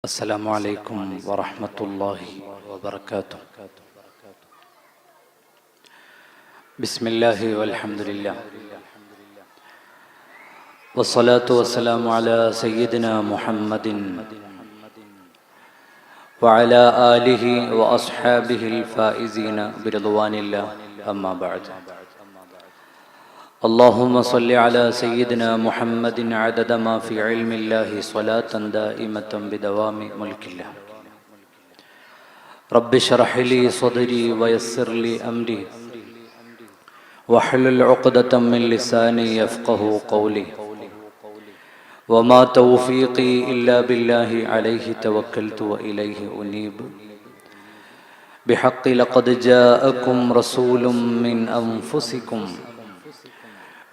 السلام عليكم ورحمة الله وبركاته. بسم الله والحمد لله والصلاة والسلام على سيدنا محمد وعلى آله وأصحابه الفائزين برضوان الله، أما بعد. اللهم صل على سيدنا محمد عدد ما في علم الله صلاة دائمة بدوام ملك الله. رب اشرح لي صدري ويسر لي أمري واحلل عقدة من لساني يفقه قولي. وما توفيقي إلا بالله عليه توكلت وإليه أنيب. بحق لقد جاءكم رسول من أنفسكم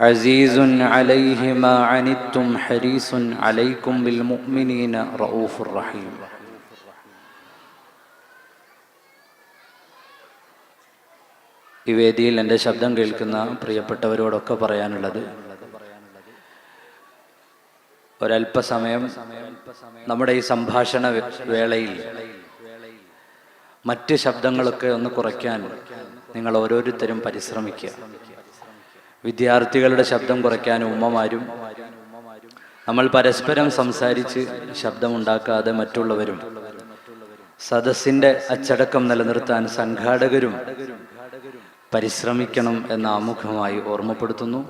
عزيز عليه ما عنتم حريص عليكم بالمؤمنين رؤوف رحيم. ഈ വേദിയിൽ എൻ്റെ ശബ്ദം കേൾക്കുന്ന പ്രിയപ്പെട്ടവരോടൊക്കെ പറയാനുള്ളത്, ഒരല്പസമയം നമ്മുടെ ഈ സംഭാഷണ വേളയിൽ മറ്റ് ശബ്ദങ്ങളൊക്കെ ഒന്ന് കുറയ്ക്കാൻ നിങ്ങൾ ഓരോരുത്തരും പരിശ്രമിക്കുക. വിദ്യാർത്ഥികളുടെ ശബ്ദം കുറയ്ക്കാൻ ഉമ്മമാരും, നമ്മൾ പരസ്പരം സംസാരിച്ച് ശബ്ദമുണ്ടാക്കാതെ മറ്റുള്ളവരും, സദസ്സിൻ്റെ അച്ചടക്കം നിലനിർത്താൻ സംഘാടകരും പരിശ്രമിക്കണം എന്ന ആമുഖമായി ഓർമ്മപ്പെടുത്തുന്നു.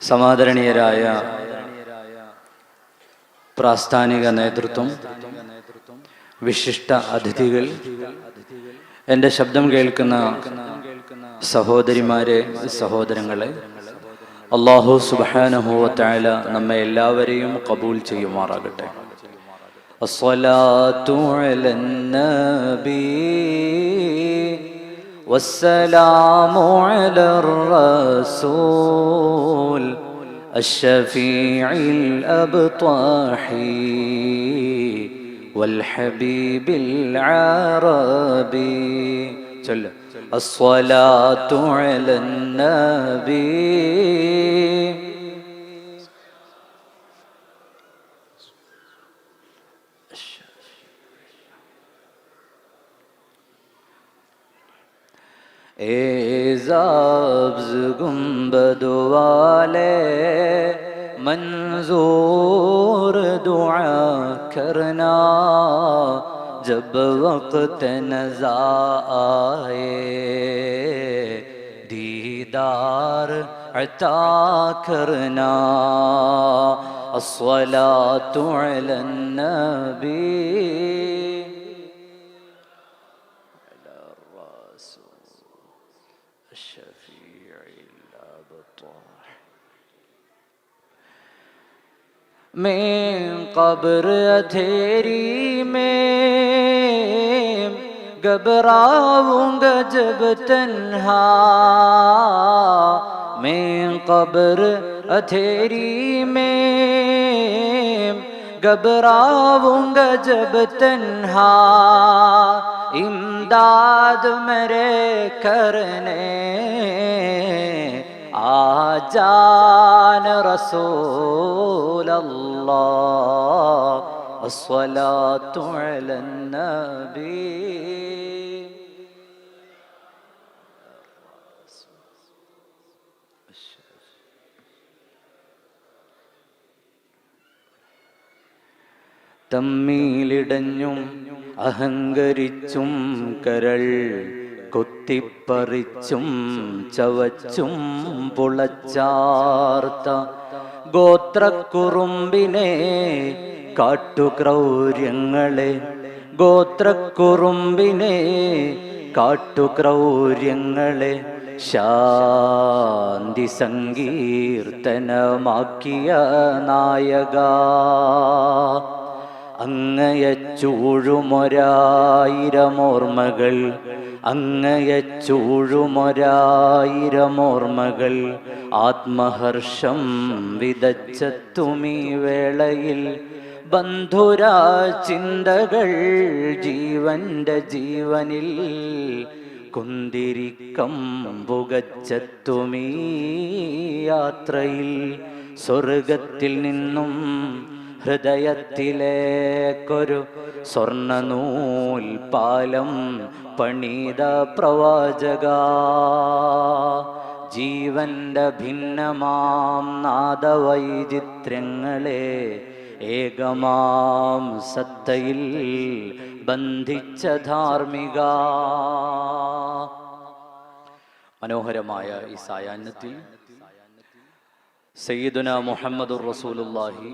സമാദരണീയരായ പ്രാസ്ഥാനിക നേതൃത്വം, വിശിഷ്ട അതിഥികൾ, എൻ്റെ ശബ്ദം കേൾക്കുന്ന സഹോദരിമാരെ, സഹോദരങ്ങളെ, അല്ലാഹു സുബ്ഹാനഹു വ തആല നമ്മെ എല്ലാവരെയും ഖബൂൽ ചെയ്യുമാറാകട്ടെ. അസ്സലാത്തു അലൻ നബി വസ്സലാമു അലർ റസൂൽ അശ്ശഫീഇൽ അബ്താഹി വൽ ഹബീബിൽ അറബി. ചൊല്ല الصلاة على النبي एज़ाब्ज़ गुंबद वाले मंजूर दुआ करना जब वक्त नज़ा आए, दीदार अता करना. अस्सलातु अलन नबी मैं कब्र अंधेरी में घबराऊंगा जब तन्हा. मैं कब्र अंधेरी में घबराऊंगा जब तन्हा. इमदाद मेरे करने आजान रसूल अल्लाह. अस्सलातु अलन नबी. തമ്മീലിടഞ്ഞും അഹങ്കരിച്ചും കരൾ കുത്തിപ്പറിച്ചും ചവച്ചും പുളച്ചാർത്ത ഗോത്രക്കുറുമ്പിനെ കാട്ടുക്രൗര്യങ്ങളെ, ഗോത്രക്കുറുമ്പിനെ കാട്ടുക്രൗര്യങ്ങളെ ശാന്തി സങ്കീർത്തനമാക്കിയ നായക. അങ്ങയച്ചൂഴുമൊരായിരമോർമ്മകൾ, അങ്ങയച്ചൂഴുമൊരായിരമോർമ്മകൾ ആത്മഹർഷം വിതച്ചെത്തുമീ വേളയിൽ. ബന്ധുരാ ചിന്തകൾ ജീവന്റെ ജീവനിൽ കുന്തിരിക്കം പുകച്ചെത്തുമീ യാത്രയിൽ. സ്വർഗത്തിൽ നിന്നും ഹൃദയത്തിലേക്കൊരു സ്വർണ്ണനൂൽ പാലം പണിത പ്രവാചക, ജീവന്റെ ഭിന്നമാം നാദവൈചിത്ര്യങ്ങളെ ഏകമാം സത്തയിൽ ബന്ധിച്ച ധാർമ്മിക. മനോഹരമായ ഈ സായാഹ്നത്തിൽ സയ്യിദുനാ മുഹമ്മദുർ റസൂലുള്ളാഹി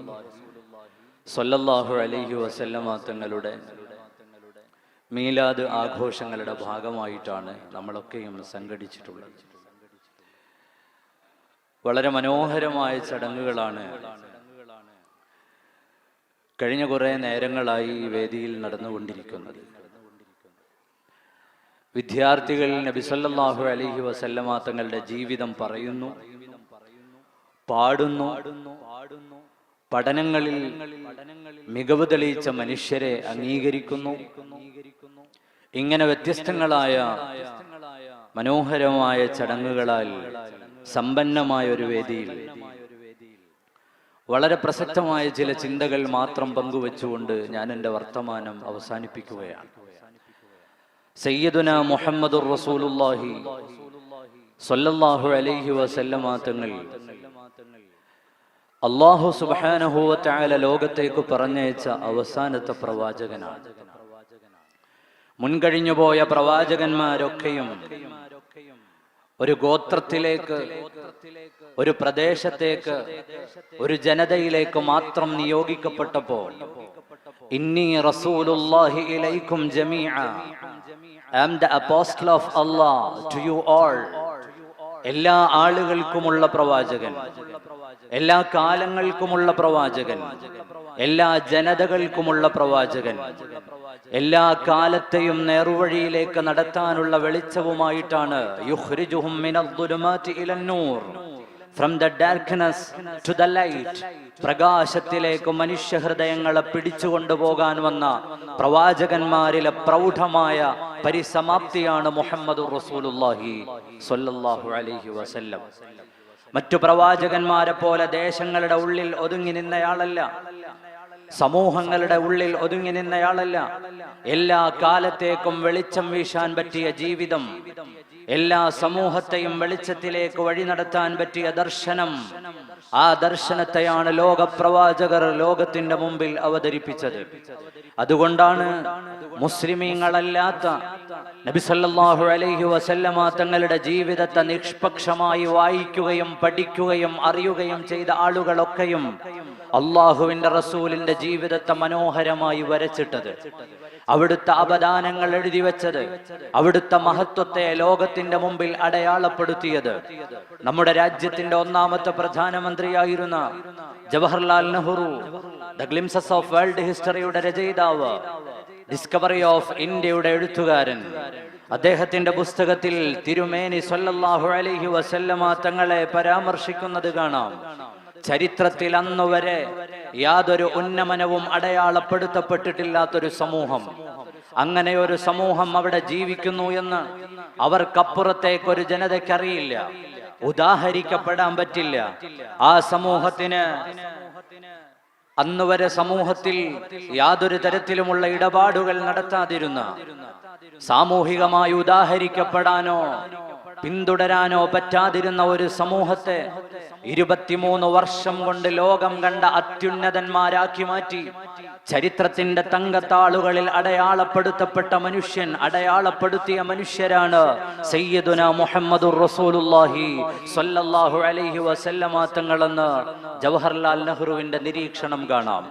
സ്വല്ലല്ലാഹു അലൈഹി വസല്ലമ തങ്ങളുടെ മീലാദ് ആഘോഷങ്ങളുടെ ഭാഗമായിട്ടാണ് നമ്മളൊക്കെയും സംഘടിച്ചിട്ടുള്ളത്. വളരെ മനോഹരമായ ചടങ്ങുകളാണ് കഴിഞ്ഞ കുറേ നേരങ്ങളായി ഈ വേദിയിൽ നടന്നുകൊണ്ടിരിക്കുന്നത്. വിദ്യാർത്ഥികൾ നബി സല്ലല്ലാഹു അലൈഹി വസല്ലമ തങ്ങളുടെ ജീവിതം പറയുന്നു, പാടുന്നു, പഠനങ്ങളിൽ മികവ് തെളിയിച്ച മനുഷ്യരെ അംഗീകരിക്കുന്നു. ഇങ്ങനെ വ്യത്യസ്തങ്ങളായ മനോഹരമായ ചടങ്ങുകളാൽ സമ്പന്നമായ ഒരു വേദിയിൽ വളരെ പ്രസക്തമായ ചില ചിന്തകൾ മാത്രം പങ്കുവെച്ചുകൊണ്ട് ഞാൻ എൻ്റെ വർത്തമാനം അവസാനിപ്പിക്കുകയാണ്. സയ്യിദുനാ മുഹമ്മദുർ റസൂലുള്ളാഹി സ്വല്ലല്ലാഹു അലൈഹി വസല്ലമ തങ്ങൾ അല്ലാഹു സുബ്ഹാനഹു വ തആല ലോകത്തേക്ക് പറഞ്ഞയച്ച അവസാനത്തെ പ്രവാചകനാണ്. മുൻകഴിഞ്ഞുപോയ പ്രവാചകന്മാരൊക്കെയും ഒരു ഗോത്രത്തിലേക്ക്, ഒരു പ്രദേശത്തേക്ക്, ഒരു ജനതയിലേക്ക് മാത്രം നിയോഗിക്കപ്പെട്ടപ്പോൾ ഇന്നി റസൂലുള്ളാഹി ഇലൈക്കും ജമീഅ, I am the apostle of Allah to you all. എല്ലാ ആളുകൾക്കുമുള്ള പ്രവാചകൻ, എല്ലാ കാലങ്ങൾക്കുമുള്ള പ്രവാചകൻ, എല്ലാ ജനതകൾക്കുമുള്ള പ്രവാചകൻ, എല്ലാ കാലത്തെയും നേർവഴിയിലേക്ക് നടത്താനുള്ള വെളിച്ചവുമായിട്ടാണ് യുഖ്രിജുഹും മിനദ്ദുലുമാതി ഇലന്നൂർ, from the darkness to the light, പ്രകാശത്തിലേക്ക് മനുഷ്യ ഹൃദയങ്ങളെ പിടിച്ചുകൊണ്ടുപോകാൻ വന്ന പ്രവാചകന്മാരിലെ പ്രൗഢമായ പരിസമാപ്തിയാണ് മുഹമ്മദുർ റസൂലുള്ളാഹി സ്വല്ലല്ലാഹു അലൈഹി വസല്ലം. മറ്റു പ്രവാചകന്മാരെ പോലെ ദേശങ്ങളുടെ ഉള്ളിൽ ഒതുങ്ങി നിന്നയാളല്ല, സമൂഹങ്ങളുടെ ഉള്ളിൽ ഒതുങ്ങി നിന്നയാളല്ല. എല്ലാ കാലത്തേക്കും വെളിച്ചം വീശാൻ പറ്റിയ ജീവിതം, എല്ലാ സമൂഹത്തെയും വെളിച്ചത്തിലേക്ക് വഴി നടത്താൻ പറ്റിയ ദർശനം, ആ ദർശനത്തെയാണ് ലോകപ്രവാചകർ ലോകത്തിന്റെ മുമ്പിൽ അവതരിപ്പിച്ചത്. അതുകൊണ്ടാണ് മുസ്ലിമീങ്ങളല്ലാത്ത നബി സല്ലല്ലാഹു അലൈഹി വസല്ലമ തങ്ങളുടെ ജീവിതത്തെ നിഷ്പക്ഷമായി വായിക്കുകയും പഠിക്കുകയും അറിയുകയും ചെയ്ത ആളുകളൊക്കെയും അള്ളാഹുവിന്റെ റസൂലിന്റെ ജീവിതത്തെ മനോഹരമായി വരച്ചിട്ടത്, അവിടുത്തെ അപദാനങ്ങൾ എഴുതി വെച്ചത്, അവിടുത്തെ മഹത്വത്തെ ലോകത്തിന്റെ മുമ്പിൽ അടയാളപ്പെടുത്തിയത്. നമ്മുടെ രാജ്യത്തിന്റെ ഒന്നാമത്തെ പ്രധാനമന്ത്രിയായിരുന്ന Jawaharlal Nehru, the glimpses of world ഹിസ്റ്ററിയുടെ രചയിതാവ്, ഡിസ്കവറി ഓഫ് ഇന്ത്യയുടെ എഴുത്തുകാരൻ, അദ്ദേഹത്തിന്റെ പുസ്തകത്തിൽ തിരുമേനി സ്വല്ലല്ലാഹു അലൈഹി വസല്ലമ തങ്ങളെ പരാമർശിക്കുന്നത് കാണാം. ചരിത്രത്തിൽ അന്നുവരെ യാതൊരു ഉന്നമനവും അടയാളപ്പെടുത്തപ്പെട്ടിട്ടില്ലാത്തൊരു സമൂഹം, അങ്ങനെ ഒരു സമൂഹം അവിടെ ജീവിക്കുന്നു എന്ന് അവർക്കപ്പുറത്തേക്കൊരു ജനതയ്ക്കറിയില്ല, ഉദാഹരിക്കപ്പെടാൻ പറ്റില്ല. ആ സമൂഹത്തിന് അന്നുവരെ സമൂഹത്തിൽ യാതൊരു തരത്തിലുമുള്ള ഇടപാടുകൾ നടത്താതിരുന്ന, സാമൂഹികമായി ഉദാഹരിക്കപ്പെടാനോ പിന്തുടരാനോ പറ്റാതിരുന്ന ഒരു സമൂഹത്തെ 23 വർഷം കൊണ്ട് ലോകം കണ്ട അത്യുന്നതന്മാരാക്കി മാറ്റി. ചരിത്രത്തിന്റെ തങ്കത്താളുകളിൽ അടയാളപ്പെടുത്തപ്പെട്ട മനുഷ്യൻ, അടയാളപ്പെടുത്തിയ മനുഷ്യരാണ് സയ്യിദുനാ മുഹമ്മദുർ റസൂലുള്ളാഹി സ്വല്ലല്ലാഹു അലൈഹി വസല്ലമ തങ്ങളെന്ന് ജവഹർലാൽ നെഹ്റുവിന്റെ നിരീക്ഷണം കാണാം.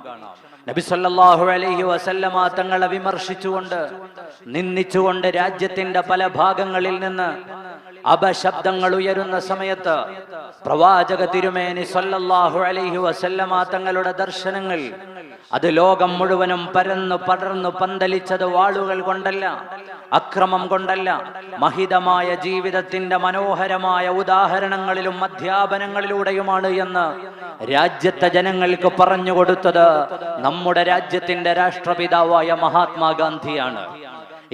നബി സല്ലല്ലാഹു അലൈഹി വസല്ലമ തങ്ങളെ വിമർശിച്ചുകൊണ്ട്, നിന്ദിച്ചുകൊണ്ട് രാജ്യത്തിന്റെ പല ഭാഗങ്ങളിൽ നിന്ന് അപശബ്ദങ്ങൾ ഉയരുന്ന സമയത്ത് പ്രവാചക തിരുമേനി സല്ലല്ലാഹു അലൈഹി വസല്ലമ തങ്ങളുടെ ദർശനങ്ങൾ അത് ലോകം മുഴുവനും പരന്നു പടർന്നു പന്തലിച്ചത് വാളുകൾ കൊണ്ടല്ല, അക്രമം കൊണ്ടല്ല, മഹിതമായ ജീവിതത്തിന്റെ മനോഹരമായ ഉദാഹരണങ്ങളിലും അധ്യാപനങ്ങളിലൂടെയുമാണ് എന്ന് രാജ്യത്തെ ജനങ്ങൾക്ക് പറഞ്ഞു കൊടുത്തത് നമ്മുടെ രാജ്യത്തിന്റെ രാഷ്ട്രപിതാവായ മഹാത്മാഗാന്ധിയാണ്.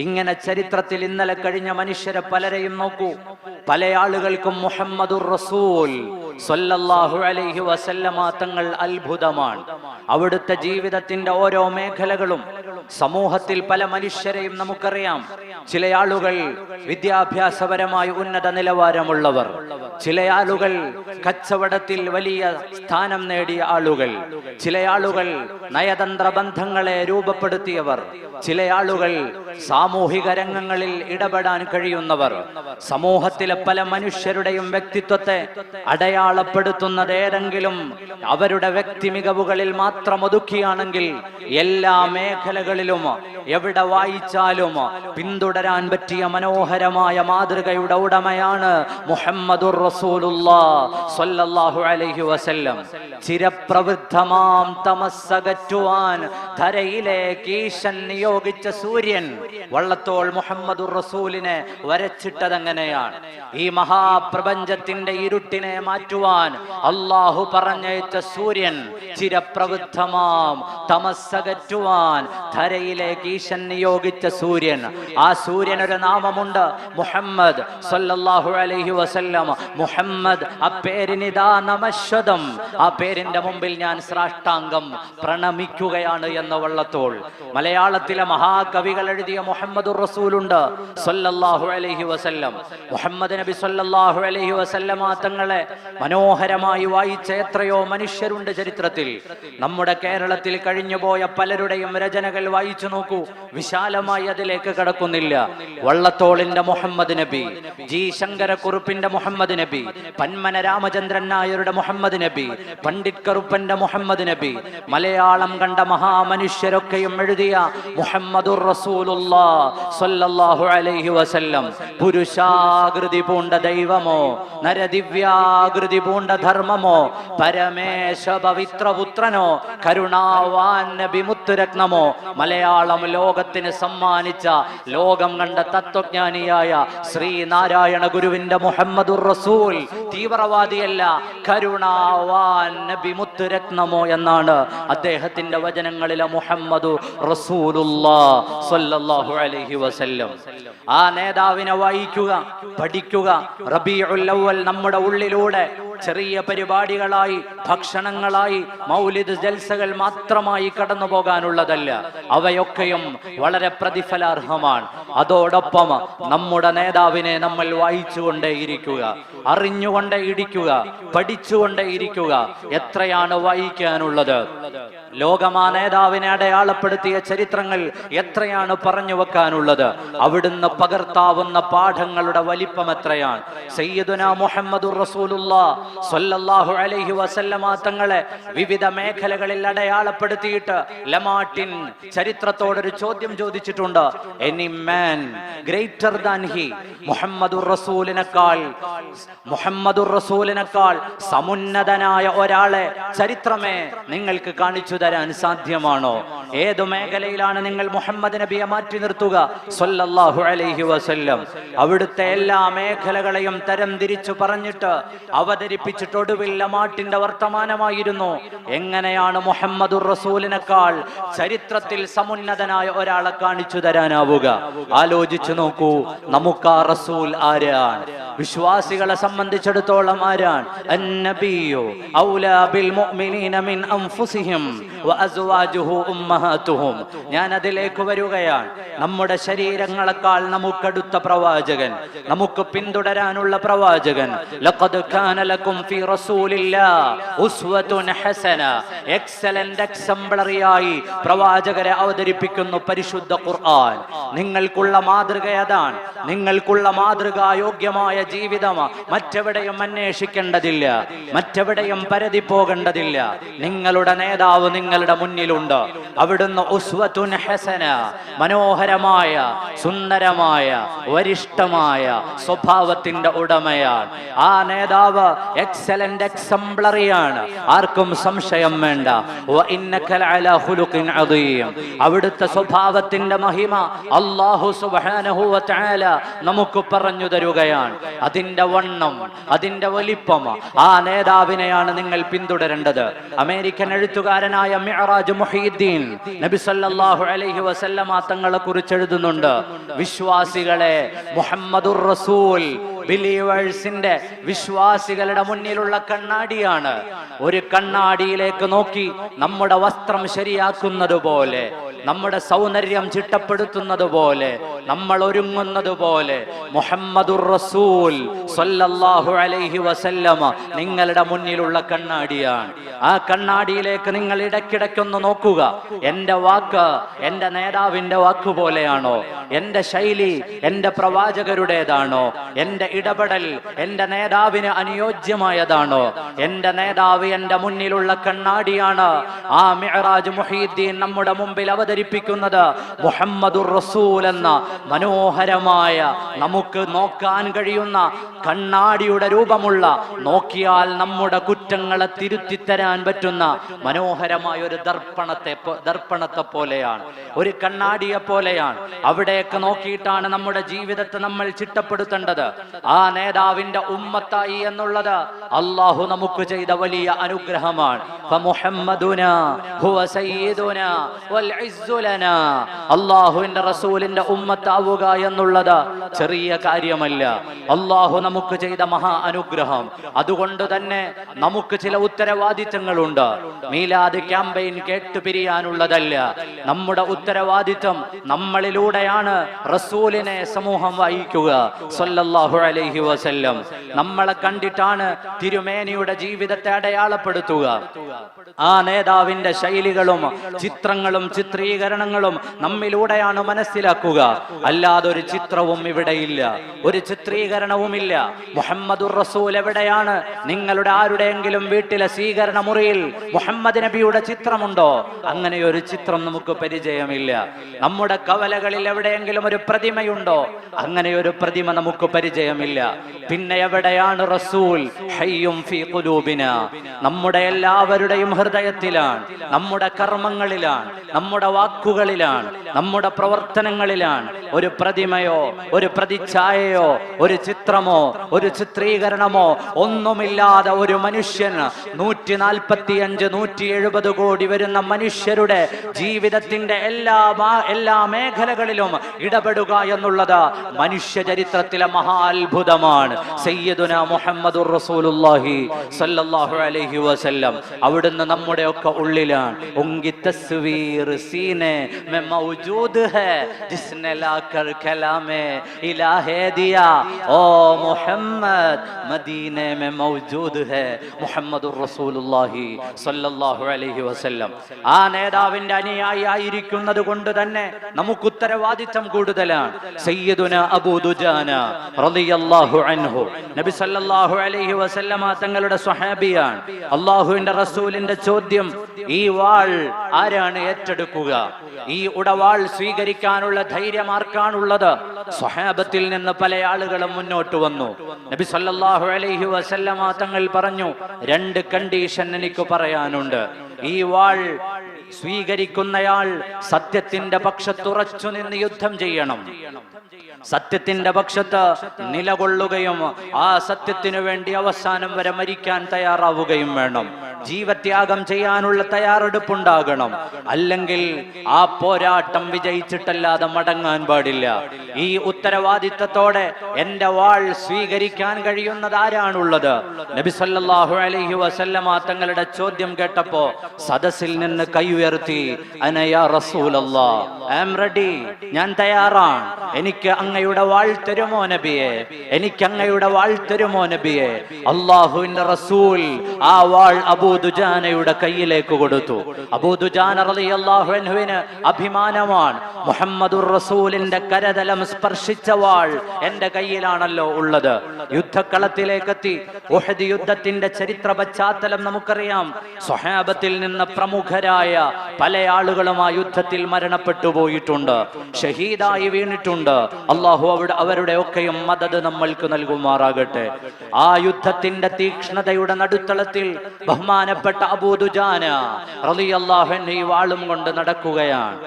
ഇങ്ങനെ ചരിത്രത്തിൽ ഇന്നലെ കഴിഞ്ഞ മനുഷ്യരെ പലരെയും നോക്കൂ. പല ആളുകൾക്കും മുഹമ്മദുർ റസൂൽ സ്വല്ലല്ലാഹു അലൈഹി വസല്ലമ തങ്ങൾ അത്ഭുതമാണ്. അവിടുത്തെ ജീവിതത്തിന്റെ ഓരോ മേഖലകളും സമൂഹത്തിൽ പല മനുഷ്യരെയും നമുക്കറിയാം. ചില ആളുകൾ വിദ്യാഭ്യാസപരമായി ഉന്നത നിലവാരമുള്ളവർ, ചില ആളുകൾ കച്ചവടത്തിൽ വലിയ സ്ഥാനം നേടിയ ആളുകൾ, ചില ആളുകൾ നയതന്ത്ര ബന്ധങ്ങളെ രൂപപ്പെടുത്തിയവർ, ചില ആളുകൾ സാമൂഹിക രംഗങ്ങളിൽ ഇടപെടാൻ കഴിയുന്നവർ. സമൂഹത്തിലെ പല മനുഷ്യരുടെയും വ്യക്തിത്വത്തെ അടയാളപ്പെടുത്തുന്നത് ഏതെങ്കിലും അവരുടെ വ്യക്തി മികവുകളിൽ മാത്രം ഒതുക്കിയാണെങ്കിൽ എല്ലാ മേഖലകളിലും എവിടെ വായിച്ചാലും പിന്തുടരാൻ പറ്റിയ മനോഹരമായ മാതൃകയുടെ ഉടമയാണ് മുഹമ്മദുർ റസൂലുള്ളാഹ് സ്വല്ലല്ലാഹു അലൈഹി വസല്ലം. ചിരപ്രവൃദ്ധമാം തമസ്സകറ്റുവാൻ ധരയിലേക്ക് ഈശൻ നിയോഗിച്ച സൂര്യൻ വള്ളത്തോൾ മുഹമ്മദുർ റസൂലിനെ വരച്ചിട്ടതെങ്ങനെയാണ്? ഈ മഹാപ്രപഞ്ചത്തിന്റെ ഇരുട്ടിനെ മാറ്റുവാൻ അള്ളാഹു പറഞ്ഞയച്ച സൂര്യൻ, ചിരപ്രവൃദ്ധമാം തമസ്സകറ്റുവാൻ ധരയിലേക്ക് ഈശൻ നിയോഗിച്ച സൂര്യൻ. ആ സൂര്യനൊരു നാമമുണ്ട്, മുഹമ്മദ് സ്വല്ലല്ലാഹു അലൈഹി വസല്ലം. മുഹമ്മദ്, ആ പേരിനിതാ നമശ്വതം. ആ പേരിന്റെ മുമ്പിൽ ഞാൻ സാഷ്ടാംഗം പ്രണമിക്കുകയാണ് എന്ന് വള്ളത്തോൾ. മലയാളത്തിലെ മഹാകവികൾ എഴുതിയ മുഹമ്മദുർ റസൂലുണ്ട് സ്വല്ലല്ലാഹു അലൈഹി വസല്ലം. മുഹമ്മദ് നബി സ്വല്ലല്ലാഹു അലൈഹി വസല്ലമ തങ്ങളെ മനോഹരമായി വായിച്ച എത്രയോ മനുഷ്യരുണ്ട് ചരിത്രത്തിൽ. നമ്മുടെ കേരളത്തിൽ കഴിഞ്ഞുപോയ പലരുടെയും രചനകൾ വായിച്ചു നോക്കൂ. വിശാലമായി അതിലേക്ക് കടക്കുന്നില്ല. വള്ളത്തോളിന്റെ മുഹമ്മദ് നബി, ജി ശങ്കരക്കുറുപ്പിന്റെ മുഹമ്മദ് നബി, പന്മന രാമചന്ദ്രൻ നായരുടെ മുഹമ്മദ് നബി, പണ്ഡിറ്റ് കറുപ്പന്റെ മുഹമ്മദ് നബി, മലയാളം കണ്ട മഹാമനുഷ്യരൊക്കെയും എഴുതിയ മുഹമ്മദുർ റസൂലുള്ളാഹ് സ്വല്ലല്ലാഹു അലൈഹി വസല്ലം. പുരുഷാകൃതി പൂണ്ട ദൈവമോ, നരദിവ്യാകൃതി പൂണ്ട ധർമ്മമോ, പരമേശ പവിത്രപുത്രനോ, കരുണാവാൻ നബി മുത്തുരത്നമോ, മലയാളം ലോകത്തിന് സമ്മാനിച്ച ലോകം കണ്ട തത്വജ്ഞാനിയായ ശ്രീനാരായണ ഗുരുവിന്റെ മുഹമ്മദുർ റസൂൽ. തീവ്രവാദിയല്ല, കരുണാവാൻ നബി മുത്തുരത്നമോ എന്നാണ് അദ്ദേഹത്തിന്റെ വചനങ്ങളിലെ മുഹമ്മദു റസൂലുള്ളാഹ് സ്വല്ലല്ലാഹു അലൈഹി വസല്ലം. ആ നേതാവിനെ വായിക്കുക, പഠിക്കുക. റബീഉൽ അവ്വൽ നമ്മുടെ ഉള്ളിലൂടെ ചെറിയ പരിപാടികളായി, ഭക്ഷണങ്ങളായി, മൗലിദ് ജൽസകൾ മാത്രമായി കടന്നു പോകാനുള്ളതല്ല. അവയൊക്കെയും വളരെ പ്രതിഫലാർഹമാണ്. അതോടൊപ്പം നമ്മുടെ നേതാവിനെ നമ്മൾ വായിച്ചുകൊണ്ടേയിരിക്കുക, അറിഞ്ഞുകൊണ്ടേയിരിക്കുക, പഠിച്ചുകൊണ്ടേയിരിക്കുക. എത്രയാണ് വായിക്കാനുള്ളത്? ലോകമാ നേതാവിനെ അടയാളപ്പെടുത്തിയ ചരിത്രങ്ങൾ എത്രയാണ് പറഞ്ഞു വെക്കാനുള്ളത്? അവിടുന്ന് പകർത്താവുന്ന പാഠങ്ങളുടെ വലിപ്പം എത്രയാണ്? സയ്യിദുനാ മുഹമ്മദുർ റസൂലുള്ളാഹ് സ്വല്ലല്ലാഹു അലൈഹി വസല്ലമ തങ്ങളെ വിവിധ മേഖലകളിൽ അടയാളപ്പെടുത്തിയിട്ട് ലമാട്ടിൻ ചരിത്രത്തോടൊരു ചോദ്യം ചോദിച്ചിട്ടുണ്ട്. Any man greater than he? മുഹമ്മദുർ റസൂലിനേക്കാൾ സമുന്നതനായ ഒരാളെ ചരിത്രമേ നിങ്ങൾക്ക് കാണിച്ചു തരാൻ സാധ്യമാണോ? ഏതു മേഖലയിലാണ് നിങ്ങൾ മുഹമ്മദ് നബിയെ മാറ്റി നിർത്തുക? സ്വല്ലല്ലാഹു അലൈഹി വസല്ലം. അവിടുത്തെ എല്ലാ മേഖലകളെയും തരം തിരിച്ചു പറഞ്ഞിട്ട് അവതരിപ്പിച്ചിട്ട് ഒടുവിൽ ലമാട്ടിന്റെ വർത്തമാനമായിരുന്നു, എങ്ങനെയാണ് മുഹമ്മദുർ റസൂലിനേക്കാൾ ചരിത്രത്തിൽ സമുന്നതനായ ഒരാളെ കാണിച്ചു തരാനാവുക? ആലോചിച്ചു നോക്കൂ. നമുക്ക് ആ റസൂൽ ആരാണ്? വിശ്വാസികളെ സംബന്ധിച്ചിടത്തോളം ആരാണ്? അന്നബിയു ഔലാ ബിൽ മുഅ്മിനീന മിൻ അൻഫുസിഹിം വഅസ്വാജുഹു ഉമ്മഹാതുഹും. ഞാൻ അതിലേക്ക് വരികയാണ്. നമ്മുടെ ശരീരങ്ങളെക്കാൾ നമുക്കടുത്ത പ്രവാചകൻ, നമുക്ക് പിന്തുടരാനുള്ള പ്രവാചകൻ. ലഖദ് കാന ലക്കും ഫീ റസൂലില്ലാഹി ഉസ്വത്തുൻ ഹസന. എക്സലന്റ് എക്സംപ്ലറിയായി പ്രവാചകരെ അവതരിപ്പിക്കുന്നു പരിശുദ്ധ ഖുർആൻ. നിങ്ങൾക്കുള്ള മാതൃക അതാണ്. നിങ്ങൾക്കുള്ള മാതൃകായോഗ്യമായ ജീവിതം മറ്റെവിടെയും അന്വേഷിക്കേണ്ടതില്ല, മറ്റെവിടെയും പരതി പോകേണ്ടതില്ല. നിങ്ങളുടെ നേതാവ് നിങ്ങളുടെ മുന്നിലുണ്ട്. അവിടുന്ന് ഉസ്വത്തുൻ ഹസന, മനോഹരമായ, സുന്ദരമായ, വരിഷ്ഠമായ സ്വഭാവത്തിന്റെ ഉടമയാണ്. ആ നേതാവ് എക്സലന്റ് എക്സംപ്ലറിയാണ്. ആർക്കും സംശയം വേണ്ട. വഇന്നക ലഅലാ ഖുലുഖിൻ അദീം. അവിടുത്തെ സ്വഭാവത്തിന്റെ മഹിമ അല്ലാഹു സുബ്ഹാനഹു വ തആല നമുക്ക് പറഞ്ഞു തരുകയാണ്. അതിന്റെ വണ്ണം, അതിന്റെ വലിപ്പം, ആ നേതാവിനെയാണ് നിങ്ങൾ പിന്തുടരേണ്ടത്. അമേരിക്കൻ എഴുത്തുകാരനായ മിഅ്റാജ് മുഹീദ്ദീൻ നബി സല്ലല്ലാഹു അലൈഹി വസല്ലമ തങ്ങളെ കുറിച്ച് എഴുതുന്നുണ്ട്, വിശ്വാസികളെ, മുഹമ്മദുർ റസൂൽ ബിലീവേഴ്സിന്റെ വിശ്വാസികളുടെ മുന്നിലുള്ള കണ്ണാടിയാണ്. ഒരു കണ്ണാടിയിലേക്ക് നോക്കി നമ്മുടെ വസ്ത്രം ശരിയാക്കുന്നത് പോലെ, നമ്മുടെ സൗന്ദര്യം ചിട്ടപ്പെടുത്തുന്നത് പോലെ, നമ്മൾ ഒരുങ്ങുന്നത് പോലെ മുഹമ്മദുർ റസൂൽ സ്വല്ലല്ലാഹു അലൈഹി വസല്ലമ നിങ്ങളുടെ മുന്നിലുള്ള കണ്ണാടിയാണ്. ആ കണ്ണാടിയിലേക്ക് നിങ്ങൾ ഇടയ്ക്കിടയ്ക്കൊന്ന് നോക്കുക. എന്റെ വാക്ക് എന്റെ നേതാവിന്റെ വാക്ക് പോലെയാണോ? എന്റെ ശൈലി എന്റെ പ്രവാചകരുടേതാണോ? എന്റെ ഇടപെടൽ എന്റെ നേതാവിന് അനുയോജ്യമായതാണോ? എന്റെ നേതാവ് എന്റെ മുന്നിലുള്ള കണ്ണാടിയാണ്. ആ മിഅ്റാജ് മുഹീദ്ദീൻ നമ്മുടെ മുമ്പിൽ അവതരിപ്പിക്കുന്നത് മുഹമ്മദുർ റസൂൽ എന്ന മനോഹരമായ, നമുക്ക് നോക്കാൻ കഴിയുന്ന കണ്ണാടിയുടെ രൂപമുള്ള, നോക്കിയാൽ നമ്മുടെ കുറ്റങ്ങളെ തിരുത്തിത്തരാൻ പറ്റുന്ന മനോഹരമായ ഒരു ദർപ്പണത്തെ പോലെയാണ്, ഒരു കണ്ണാടിയെ പോലെയാണ്. അവിടേക്ക് നോക്കിയിട്ടാണ് നമ്മുടെ ജീവിതത്തെ നമ്മൾ ചിട്ടപ്പെടുത്തേണ്ടത്. ആ നേതാവിന്റെ ഉമ്മത്തായി എന്നുള്ളത് അള്ളാഹു നമുക്ക് ചെയ്ത വലിയ അനുഗ്രഹമാണ്. അള്ളാഹുവിന്റെ റസൂലിന്റെ ഉമ്മത്താവുക എന്നുള്ളത് ചെറിയ കാര്യമല്ല, അള്ളാഹു നമുക്ക് ചെയ്ത മഹാ അനുഗ്രഹം. അതുകൊണ്ട് തന്നെ നമുക്ക് ചില ഉത്തരവാദിത്തങ്ങളുണ്ട്. മീലാദ് ക്യാമ്പയിൻ കേട്ടുപിരിയാനുള്ളതല്ല. നമ്മുടെ ഉത്തരവാദിത്തം നമ്മളിലൂടെയാണ് റസൂലിനെ സമൂഹം വായിക്കുക സ്വല്ലല്ലാഹു അലൈഹി വസല്ലം. നമ്മളെ കണ്ടിട്ടാണ് തിരുമേനിയുടെ ജീവിതത്തെ അടയാളപ്പെടുത്തുക. ആ നേതാവിന്റെ ശൈലികളും ചിത്രങ്ങളും ചിത്രീകരണങ്ങളും നമ്മിലൂടെയാണ് മനസ്സിലാക്കുക. അല്ലാതെ ഒരു ചിത്രവും ഇവിടെയില്ല, ഒരു ചിത്രീകരണവുമില്ല. മുഹമ്മദുർ റസൂൽ എവിടെയാണ്? നിങ്ങളുടെ ആരുടെയെങ്കിലും വീട്ടിലെ സ്വീകരണ മുറിയിൽ മുഹമ്മദ് നബിയുടെ ചിത്രമുണ്ടോ? അങ്ങനെ ഒരു ചിത്രം നമുക്ക് പരിചയമില്ല. നമ്മുടെ കവലകളിൽ എവിടെയെങ്കിലും ഒരു പ്രതിമയുണ്ടോ? അങ്ങനെ ഒരു പ്രതിമ നമുക്ക് പരിചയമില്ല. പിന്നെ എവിടെയാണ് റസൂൽ? ഹയ്യും ഫീ ഖുലൂബിന, നമ്മുടെ എല്ലാവരുടെയും ഹൃദയത്തിലാണ്, നമ്മുടെ കർമ്മങ്ങളിലാണ്, നമ്മുടെ വാക്കുകളിലാണ്, നമ്മുടെ പ്രവർത്തനങ്ങളിലാണ്. ഒരു പ്രതിമയോ ഒരു പ്രതിച്ഛായയോ ഒരു ചിത്രമോ ഒരു ചിത്രീകരണമോ ഒന്നുമില്ലാതെ ഒരു മനുഷ്യൻ 145 170 കോടി വരുന്ന മനുഷ്യരുടെ ജീവിതത്തിന്റെ എല്ലാ മേഖലകളിലും ഇടപെടുക എന്നുള്ളത് മനുഷ്യ ചരിത്രത്തിലെ മഹാത്ഭുതമാണ്. സയ്യിദുനാ മുഹമ്മദുർ റസൂലുള്ളാഹി സ്വല്ലല്ലാഹു അലൈഹി വസല്ലം അവിടുന്ന് നമ്മുടെ ഒക്കെ ഉള്ളിലാണ്. ഉൻകി തസ്വീർ സീനെ മേ മൗജൂദ് ഹൈ ജിസ്നെ ലാകർ കലാമേ ഇലാഹേ ദിയാ ഓ മുഹമ്മദ് മദീനെ മേ മൗജൂദ് ഹൈ മുഹമ്മദുർ റസൂലുള്ളാഹി സ്വല്ലല്ലാഹു അലൈഹി വസല്ലം. ആ നേതാവിന്റെ അനുയായി ആയിരിക്കുന്നത് കൊണ്ട് തന്നെ നമുക്ക് ഉത്തരവാദിത്തം കൂടുതലാണ്. സയ്യിദുനാ അബൂ ദുജാന റളിയല്ലാഹു അൻഹു നബി സല്ലല്ലാഹു അലൈഹി വസല്ലമ തങ്ങളുടെ സ്വഹാബിയാണ്. അല്ലാഹുവിന്റെ റസൂലിന്റെ ചോദ്യം, ഈ വാൾ ആരാണ് ഏറ്റെടുക്കുക? ഈ ഉടവാൾ സ്വീകരിക്കാനുള്ള ധൈര്യം ആർക്കാണുള്ളത്? സ്വഹാബത്തിൽ നിന്ന് പല ആളുകളും മുന്നോട്ട് വന്നു. നബി സല്ലല്ലാഹു അലൈഹി വസല്ലമ തങ്ങൾ പറഞ്ഞു, 2 കണ്ടീഷൻ എനിക്ക് പറയാനുണ്ട്. ഈ വാൾ സ്വീകരിക്കുന്നയാൾ സത്യത്തിന്റെ പക്ഷത്തുറച്ചു നിന്ന് യുദ്ധം ചെയ്യണം, സത്യത്തിന്റെ പക്ഷത്ത് നിലകൊള്ളുകയും ആ സത്യത്തിനു വേണ്ടി അവസാനം വരെ മരിക്കാൻ തയ്യാറാവുകയും വേണം. ജീവത്യാഗം ചെയ്യാനുള്ള തയ്യാറെടുപ്പുണ്ടാകണം. അല്ലെങ്കിൽ ആ പോരാട്ടം വിജയിച്ചിട്ടല്ലാതെ മടങ്ങാൻ പാടില്ല. ഈ ഉത്തരവാദിത്തത്തോടെ എന്റെ വാൾ സ്വീകരിക്കാൻ കഴിയുന്നത് ആരാണുള്ളത്? നബി സല്ലല്ലാഹു അലൈഹി വസല്ലമ തങ്ങളുടെ ചോദ്യം കേട്ടപ്പോ സദസ്സിൽ നിന്ന് കൈ ഉയർത്തി, അന യാ റസൂലല്ലാഹ്, ഐ ആം റെഡി, ഞാൻ തയ്യാറാണ്, എനിക്ക് അങ്ങയുടെ വാൾ തരുമോ നബിയെ, എനിക്ക് അങ്ങയുടെ വാൾ തരുമോ നബിയെ. അല്ലാഹുവിന്റെ റസൂൽ ആ വാൾ അബൂ ദുജാനയുടെ കയ്യിലേക്ക് കൊടുത്തു. അബൂ ദുജാന റളിയല്ലാഹു അൻഹുവിന് അഭിമാനമാണ്, മുഹമ്മദുർ റസൂലിന്റെ കരതലം സ്പർശിച്ച വാൾ എന്റെ കയ്യിലാണല്ലോ ഉള്ളത്. യുദ്ധക്കളത്തിലേക്ക് എത്തി. ഉഹദ് യുദ്ധത്തിന്റെ ചരിത്ര പശ്ചാത്തലം നമുക്കറിയാം. സ്വഹാബത്തിൽ നിന്ന് പ്രമുഖരായ പല ആളുകളും ആ യുദ്ധത്തിൽ മരണപ്പെട്ടു പോയിട്ടുണ്ട്, ഷഹീദായി വീണിട്ടുണ്ട്. അള്ളാഹു അവരുടെ ഒക്കെയും മദദ് നമ്മൾക്ക് നൽകുമാറാകട്ടെ. ആ യുദ്ധത്തിന്റെ തീക്ഷ്ണതയുടെ നടുത്തളത്തിൽ ബഹുമാനപ്പെട്ട അബൂ ദുജാന റളിയല്ലാഹു അൻഹു ഈ വാളും കൊണ്ട് നടക്കുകയാണ്.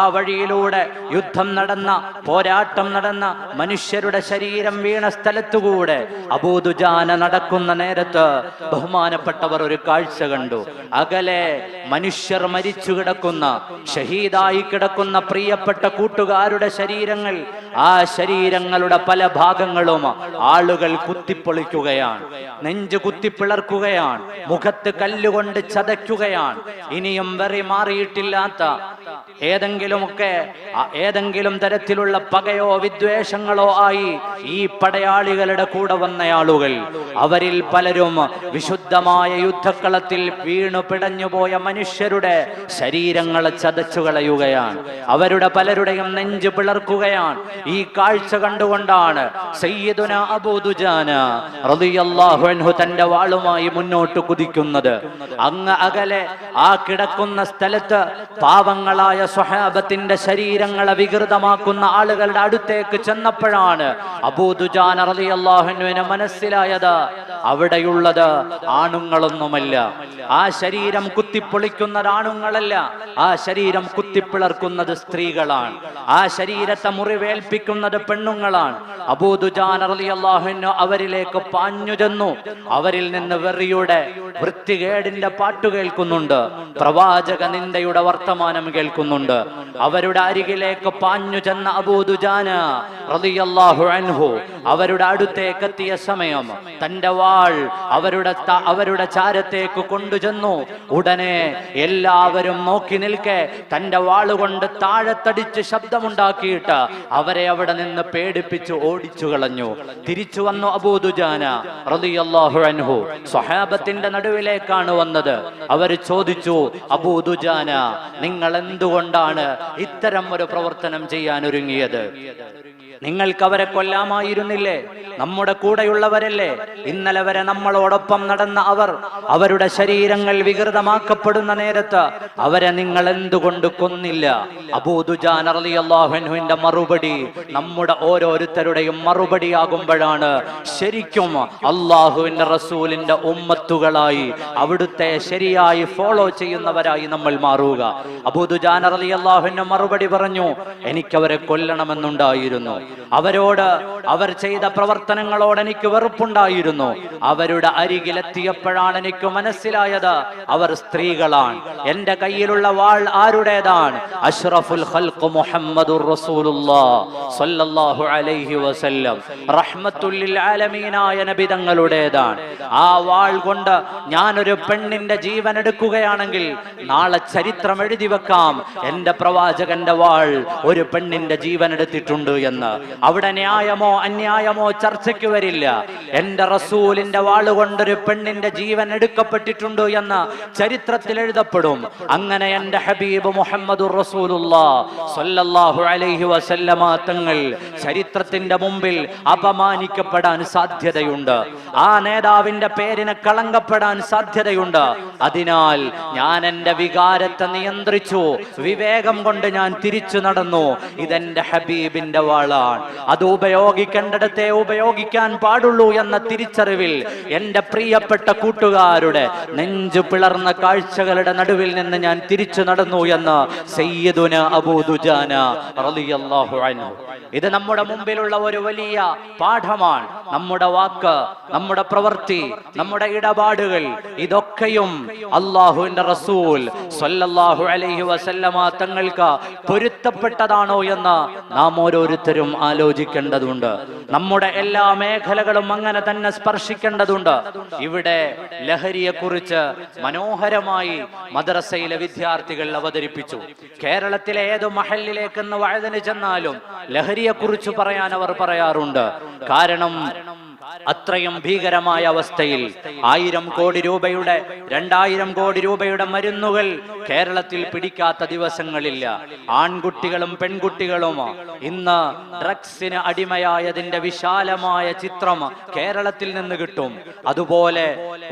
ആ വഴിയിലൂടെ യുദ്ധം നടന്ന, പോരാട്ടം നടന്ന, മനുഷ്യരുടെ ശരീരം വീണ സ്ഥലത്തുകൂടെ അബൂ ദുജാന നടക്കുന്ന നേരത്ത് ബഹുമാനപ്പെട്ടവർ ഒരു കാഴ്ച കണ്ടു. അകലെ മനുഷ്യർ മരിച്ചു കിടക്കുന്ന, ഷഹീദായി കിടക്കുന്ന പ്രിയപ്പെട്ട കൂട്ടുകാരുടെ ശരീരം ശരീരങ്ങൾ, ആ ശരീരങ്ങളുടെ പല ഭാഗങ്ങളും ആളുകൾ കുത്തിപ്പൊളിക്കുകയാണ്, നെഞ്ച് കുത്തിപ്പിളർക്കുകയാണ്, മുഖത്ത് കല്ലുകൊണ്ട് ചതയ്ക്കുകയാണ്. ഇനിയും വെറി മാറിയിട്ടില്ലാത്ത ഏതെങ്കിലും തരത്തിലുള്ള പകയോ വിദ്വേഷങ്ങളോ ആയി ഈ പടയാളികളുടെ കൂടെ വന്ന ആളുകൾ, അവരിൽ പലരും വിശുദ്ധമായ യുദ്ധക്കളത്തിൽ വീണു പിടഞ്ഞുപോയ മനുഷ്യരുടെ ശരീരങ്ങളെ ചതച്ചു കളയുകയാണ്, അവരുടെ പലരുടെയും നെഞ്ച് പിളർക്കുകയാണ്. ഈ കാഴ്ച കണ്ടുകൊണ്ടാണ് സയ്യിദുന അബൂ ദുജാന റളിയല്ലാഹു അൻഹു തന്റെ വാളുമായി മുന്നോട്ട് കുതിക്കുന്നത്. അങ്ങ് അകലെ ആ കിടക്കുന്ന സ്ഥലത്ത് പാവങ്ങളായ സ്വഹാബത്തിന്റെ ശരീരങ്ങളെ വികൃതമാക്കുന്ന ആളുകളുടെ അടുത്തേക്ക് ചെന്നപ്പോഴാണ് അബൂ ദുജാന റളിയല്ലാഹു അൻഹുവിന് മനസ്സിലായത് അവിടെയുള്ളത് ആണുങ്ങളൊന്നുമല്ല, ആ ശരീരം കുത്തിപ്പൊളിക്കുന്നത് ആണുങ്ങളല്ല, ആ ശരീരം കുത്തിപ്പിളർക്കുന്നത് സ്ത്രീകളാണ്, ആ ശരീരത്തെ മുറിവേൽപ്പിക്കുന്നത് പെണ്ണുങ്ങളാണ്. അബൂ ദുജാന റളിയല്ലാഹു അൻഹു അവരിലേക്ക് പാഞ്ഞു ചെന്നു. അവരിൽ നിന്ന് വെറിയുടെ വൃത്തികേടിന്റെ പാട്ടു കേൾക്കുന്നുണ്ട്, പ്രവാചക നിന്ദയുടെ വർത്തമാനം കേൾക്കുന്നുണ്ട്. അവരുടെ അരികിലേക്ക് പാഞ്ഞു ചെന്ന അബൂ ദുജാന റളിയല്ലാഹു അൻഹു അവരുടെ അടുത്തേക്ക് എത്തിയ സമയം തന്റെ വാൾ അവരുടെ ചാരത്തേക്ക് കൊണ്ടുചെന്നു. ഉടനെ എല്ലാവരും നോക്കി നിൽക്കെ തന്റെ വാളുകൊണ്ട് താഴത്തടിച്ച് ശബ്ദമുണ്ടാക്കിയിട്ട് അവരെ അവിടെ നിന്ന് പേടിപ്പിച്ച് ഓടിച്ചു കളഞ്ഞു. തിരിച്ചു വന്നു അബൂ ദുജാന റളിയല്ലാഹു അൻഹു സ്വഹാബത്തിന്റെ നടുവിലേക്കാണ് വന്നത്. അവർ ചോദിച്ചു, അബൂ ദുജാന, നിങ്ങൾ എന്തുകൊണ്ടാണ് ഇത്തരം ഒരു പ്രവർത്തനം ചെയ്യാൻ ഒരുങ്ങിയത്? നിങ്ങൾക്ക് അവരെ കൊല്ലാമായിരുന്നില്ലേ? നമ്മുടെ കൂടെയുള്ളവരല്ലേ? ഇന്നലെ വരെ നമ്മളോടൊപ്പം നടന്ന അവരുടെ ശരീരങ്ങൾ വികൃതമാക്കപ്പെടുന്ന നേരത്ത് അവരെ നിങ്ങൾ എന്തുകൊണ്ട് കൊന്നില്ല? അബൂ ദുജാന റളിയല്ലാഹു അൻഹുവിന്റെ മറുപടി നമ്മുടെ ഓരോരുത്തരുടെയും മറുപടിയാകുമ്പോഴാണ് ശരിക്കും അള്ളാഹുവിന്റെ റസൂലിന്റെ ഉമ്മത്തുകളായി അവിടുത്തെ ശരിയായി ഫോളോ ചെയ്യുന്നവരായി നമ്മൾ മാറുക. അബൂ ദുജാന റളിയല്ലാഹു അൻഹു മറുപടി പറഞ്ഞു, എനിക്കവരെ കൊല്ലണമെന്നുണ്ടായിരുന്നു, അവർ ചെയ്ത പ്രവർത്തനങ്ങളോട് എനിക്ക് വെറുപ്പുണ്ടായിരുന്നു. അവരുടെ അരികിലെത്തിയപ്പോഴാണ് എനിക്ക് മനസ്സിലായത് അവർ സ്ത്രീകളാണ്. എന്റെ കയ്യിലുള്ള വാൾ ആരുടേതാണ്? അഷ്റഫുൽ ഖൽഖ് മുഹമ്മദുർ റസൂലുള്ളാഹ് സ്വല്ലല്ലാഹു അലൈഹി വസല്ലം റഹ്മത്തുൽ ലിൽ ആലമീനായ നബി തങ്ങളുടേതാണ്. ആ വാൾ കൊണ്ട് ഞാനൊരു പെണ്ണിന്റെ ജീവൻ എടുക്കുകയാണെങ്കിൽ നാളെ ചരിത്രം എഴുതി വെക്കാം, എന്റെ പ്രവാചകന്റെ വാൾ ഒരു പെണ്ണിന്റെ ജീവൻ എടുത്തിട്ടുണ്ട് എന്ന്. അവിടെ ന്യായമോ അന്യായമോ ചർച്ചയ്ക്ക് വരില്ല. എന്റെ റസൂലിന്റെ വാളുകൊണ്ടൊരു പെണ്ണിന്റെ ജീവൻ എടുക്കപ്പെട്ടിട്ടുണ്ട് എന്ന് ചരിത്രത്തിൽ എഴുതപ്പെടും. അങ്ങനെ എന്റെ ഹബീബ് മുഹമ്മദുർ റസൂലുള്ളാഹ് സ്വല്ലല്ലാഹു അലൈഹി വസല്ലമ തങ്ങൾ ചരിത്രത്തിന്റെ മുമ്പിൽ അപമാനിക്കപ്പെടാൻ സാധ്യതയുണ്ട്. ആ നേതാവിന്റെ പേരിന് കളങ്കപ്പെടാൻ സാധ്യതയുണ്ട്. അതിനാൽ ഞാൻ എന്റെ വികാരത്തെ നിയന്ത്രിച്ചു, വിവേകം കൊണ്ട് ഞാൻ തിരിച്ചു നടന്നു. ഇതെന്റെ ഹബീബിന്റെ വാളാണ്, അത് ഉപയോഗിക്കേണ്ടിടത്തെ ഉപയോഗിക്കാൻ പാടുള്ളൂ എന്ന തിരിച്ചറിവിൽ എന്റെ പ്രിയപ്പെട്ട കൂട്ടുകാരുടെ നെഞ്ചു പിളർന്ന കാഴ്ചകളുടെ നടുവിൽ നിന്ന് ഞാൻ തിരിച്ചു നടന്നു എന്ന് സയ്യിദുന അബൂ ദുജാന റളിയല്ലാഹു അൻഹു. ഇത് നമ്മുടെ മുമ്പിലുള്ള ഒരു വലിയ പാഠമാണ്. നമ്മുടെ വാക്ക്, നമ്മുടെ പ്രവൃത്തി, നമ്മുടെ ഇടപാടുകൾ ഇതൊക്കെയും അല്ലാഹുവിന്റെ റസൂൽ സ്വല്ലല്ലാഹു അലൈഹി വസല്ലമ തങ്ങൾക്ക് പൊരുത്തപ്പെട്ടതാണോ എന്ന് നാം ഓരോരുത്തരും ആലോചിക്കേണ്ടതുണ്ട്. നമ്മുടെ എല്ലാ മേഖലകളും അങ്ങനെ തന്നെ സ്പർശിക്കേണ്ടതുണ്ട്. ഇവിടെ ലഹരിയെ കുറിച്ച് മനോഹരമായി മദ്രസയിലെ വിദ്യാർത്ഥികൾ അവതരിപ്പിച്ചു. കേരളത്തിലെ ഏത് മഹല്ലിലേക്കെന്ന് വഴുതിന് ചെന്നാലും ലഹരിയെ കുറിച്ച് പറയാൻ അവർ പറയാറുണ്ട്. കാരണം അത്രയും ഭീകരമായ അവസ്ഥയിൽ 1000 കോടി രൂപയുടെ 2000 കോടി രൂപയുടെ മരുന്നുകൾ കേരളത്തിൽ പിടിക്കാത്ത ദിവസങ്ങളില്ല. ആൺകുട്ടികളും പെൺകുട്ടികളും ഇന്ന് ഡ്രഗ്സിന് അടിമയായതിന്റെ വിശാലമായ ചിത്രം കേരളത്തിൽ നിന്ന് കിട്ടും. അതുപോലെ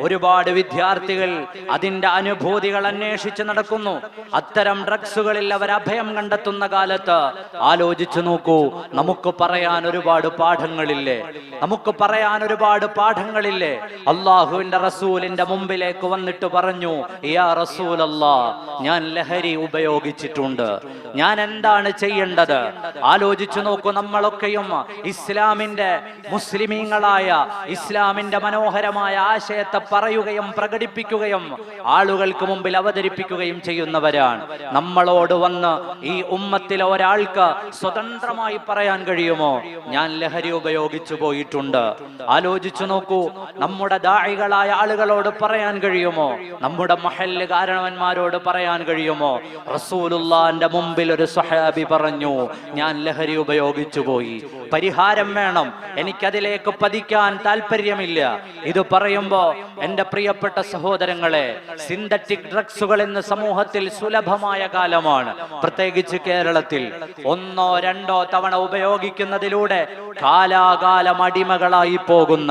ഒരുപാട് വിദ്യാർത്ഥികൾ അതിന്റെ അനുഭൂതികൾ അന്വേഷിച്ച് നടക്കുന്നു. അത്തരം ഡ്രഗ്സുകളിൽ അവർ അഭയം കണ്ടെത്തുന്ന കാലത്ത് ആലോചിച്ചു നോക്കൂ, നമുക്ക് പറയാൻ ഒരുപാട് പാഠങ്ങളില്ലേ? നമുക്ക് പറയാൻ പറയാൻ ഒരുപാട് പാഠങ്ങളില്ലേ? അള്ളാഹുവിന്റെ റസൂലിന്റെ മുമ്പിലേക്ക് വന്നിട്ട് പറഞ്ഞു, യാ റസൂലല്ലാഹ്, ഞാൻ ലഹരി ഉപയോഗിച്ചിട്ടുണ്ട്, ഞാൻ എന്താണ് ചെയ്യേണ്ടത്? ആലോചിച്ചു നോക്കൂ. നമ്മളൊക്കെയും ഇസ്ലാമിന്റെ മുസ്ലിമീങ്ങളായ ഇസ്ലാമിന്റെ മനോഹരമായ ആശയത്തെ പറയുകയും പ്രകടിപ്പിക്കുകയും ആളുകൾക്ക് മുമ്പിൽ അവതരിപ്പിക്കുകയും ചെയ്യുന്നവരാണ്. നമ്മളോട് വന്ന് ഈ ഉമ്മത്തിലെ ഒരാൾക്ക് സ്വതന്ത്രമായി പറയാൻ കഴിയുമോ, ഞാൻ ലഹരി ഉപയോഗിച്ചു പോയിട്ടുണ്ട്? ആലോചിച്ചു നോക്കൂ. നമ്മുടെ ദാഇകളായ ആളുകളോട് പറയാൻ കഴിയുമോ? നമ്മുടെ മഹല്ല് കാരണവന്മാരോട് പറയാൻ കഴിയുമോ? റസൂലുള്ളാഹിന്റെ മുമ്പിൽ ഒരു സ്വഹാബി പറഞ്ഞു, ഞാൻ ലഹരി ഉപയോഗിച്ചു പോയി, പരിഹാരം വേണം, എനിക്കതിലേക്ക് പതിക്കാൻ താല്പര്യമില്ല. ഇത് പറയുമ്പോ എന്റെ പ്രിയപ്പെട്ട സഹോദരങ്ങളെ, സിന്തറ്റിക് ഡ്രഗ്സുകൾ ഇന്ന് സമൂഹത്തിൽ സുലഭമായ കാലമാണ്. പ്രത്യേകിച്ച് കേരളത്തിൽ 1 2 തവണ ഉപയോഗിക്കുന്നതിലൂടെ കാലാകാലം അടിമകളായി പോകുന്ന,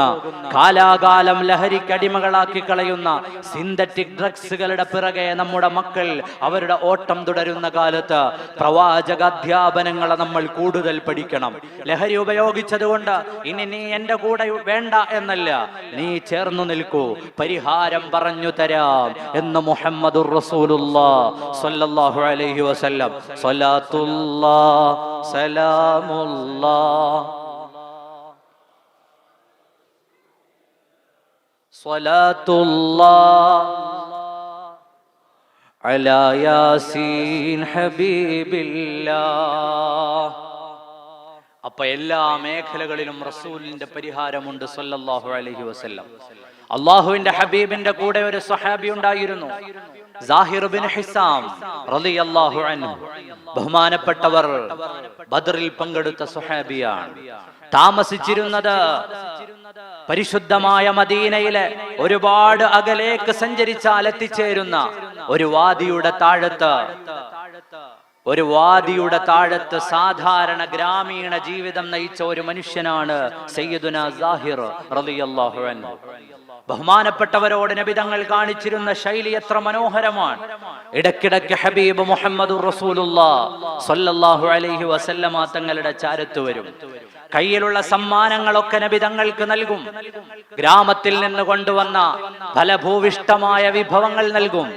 കാലാകാലം ലഹരിക്ക് അടിമകളാക്കി കളയുന്ന സിന്തറ്റിക് ഡ്രഗ്സുകളുടെ പിറകെ നമ്മുടെ മക്കൾ അവരുടെ ഓട്ടം തുടരുന്ന കാലത്ത് പ്രവാചക അധ്യാപനങ്ങളെ നമ്മൾ കൂടുതൽ പഠിക്കണം. ലഹരി ഉപയോഗിച്ചത് കൊണ്ട് ഇനി നീ എന്റെ കൂടെ വേണ്ട എന്നല്ല, നീ ചേർന്നു നിൽക്കൂ, പരിഹാരം പറഞ്ഞു തരാം എന്ന് മുഹമ്മദുർ റസൂലുള്ളാഹ് സ്വല്ലല്ലാഹു അലൈഹി വസല്ലം. സ്വലാത്തുല്ലാഹ് സലാമുല്ലാഹ് സ്വലാത്തുല്ലാഹ് അലാ യാസീൻ ഹബീബില്ലാഹ്. അപ്പൊ എല്ലാ മേഖലകളിലും റസൂലിന്റെ പരിഹാരമുണ്ട് സ്വല്ലല്ലാഹു അലൈഹി വസല്ലം. അള്ളാഹുവിന്റെ ഹബീബിന്റെ കൂടെ ഒരു സ്വഹാബി ഉണ്ടായിരുന്നു, സാഹിർ ബിൻ ഹിസാം റളിയല്ലാഹു അൻഹു. ബഹുമാനപ്പെട്ടവർ ബദറിൽ പങ്കെടുത്ത സ്വഹാബിയാണ്. താമസിച്ചിരുന്നത് പരിശുദ്ധമായ മദീനയിലെ ഒരുപാട് അകലേക്ക് സഞ്ചരിച്ചാൽ എത്തിച്ചേരുന്ന ഒരു വാദിയുടെ താഴത്ത് സാധാരണ ഗ്രാമീണ ജീവിതം നയിച്ച ഒരു മനുഷ്യനാണ് സയ്യിദുനാ സാഹിർ റളിയല്ലാഹു അൻഹു. ബഹുമാനപ്പെട്ടവരോട് നബി തങ്ങൾ കാണിച്ചിരുന്ന ശൈലി എത്ര മനോഹരമാണ്. ഇടയ്ക്കിടയ്ക്ക് ഹബീബ് മുഹമ്മദുർ റസൂലുള്ളാഹ് സ്വല്ലല്ലാഹു അലൈഹി വസല്ലമ തങ്ങളുടെ ചാരത്ത് വരും. കയ്യിലുള്ള സമ്മാനങ്ങളൊക്കെ നബി തങ്ങൾക്ക് നൽകും. ഗ്രാമത്തിൽ നിന്ന് കൊണ്ടുവന്ന ഫലഭൂവിഷ്ടമായ വിഭവങ്ങൾ നൽകും.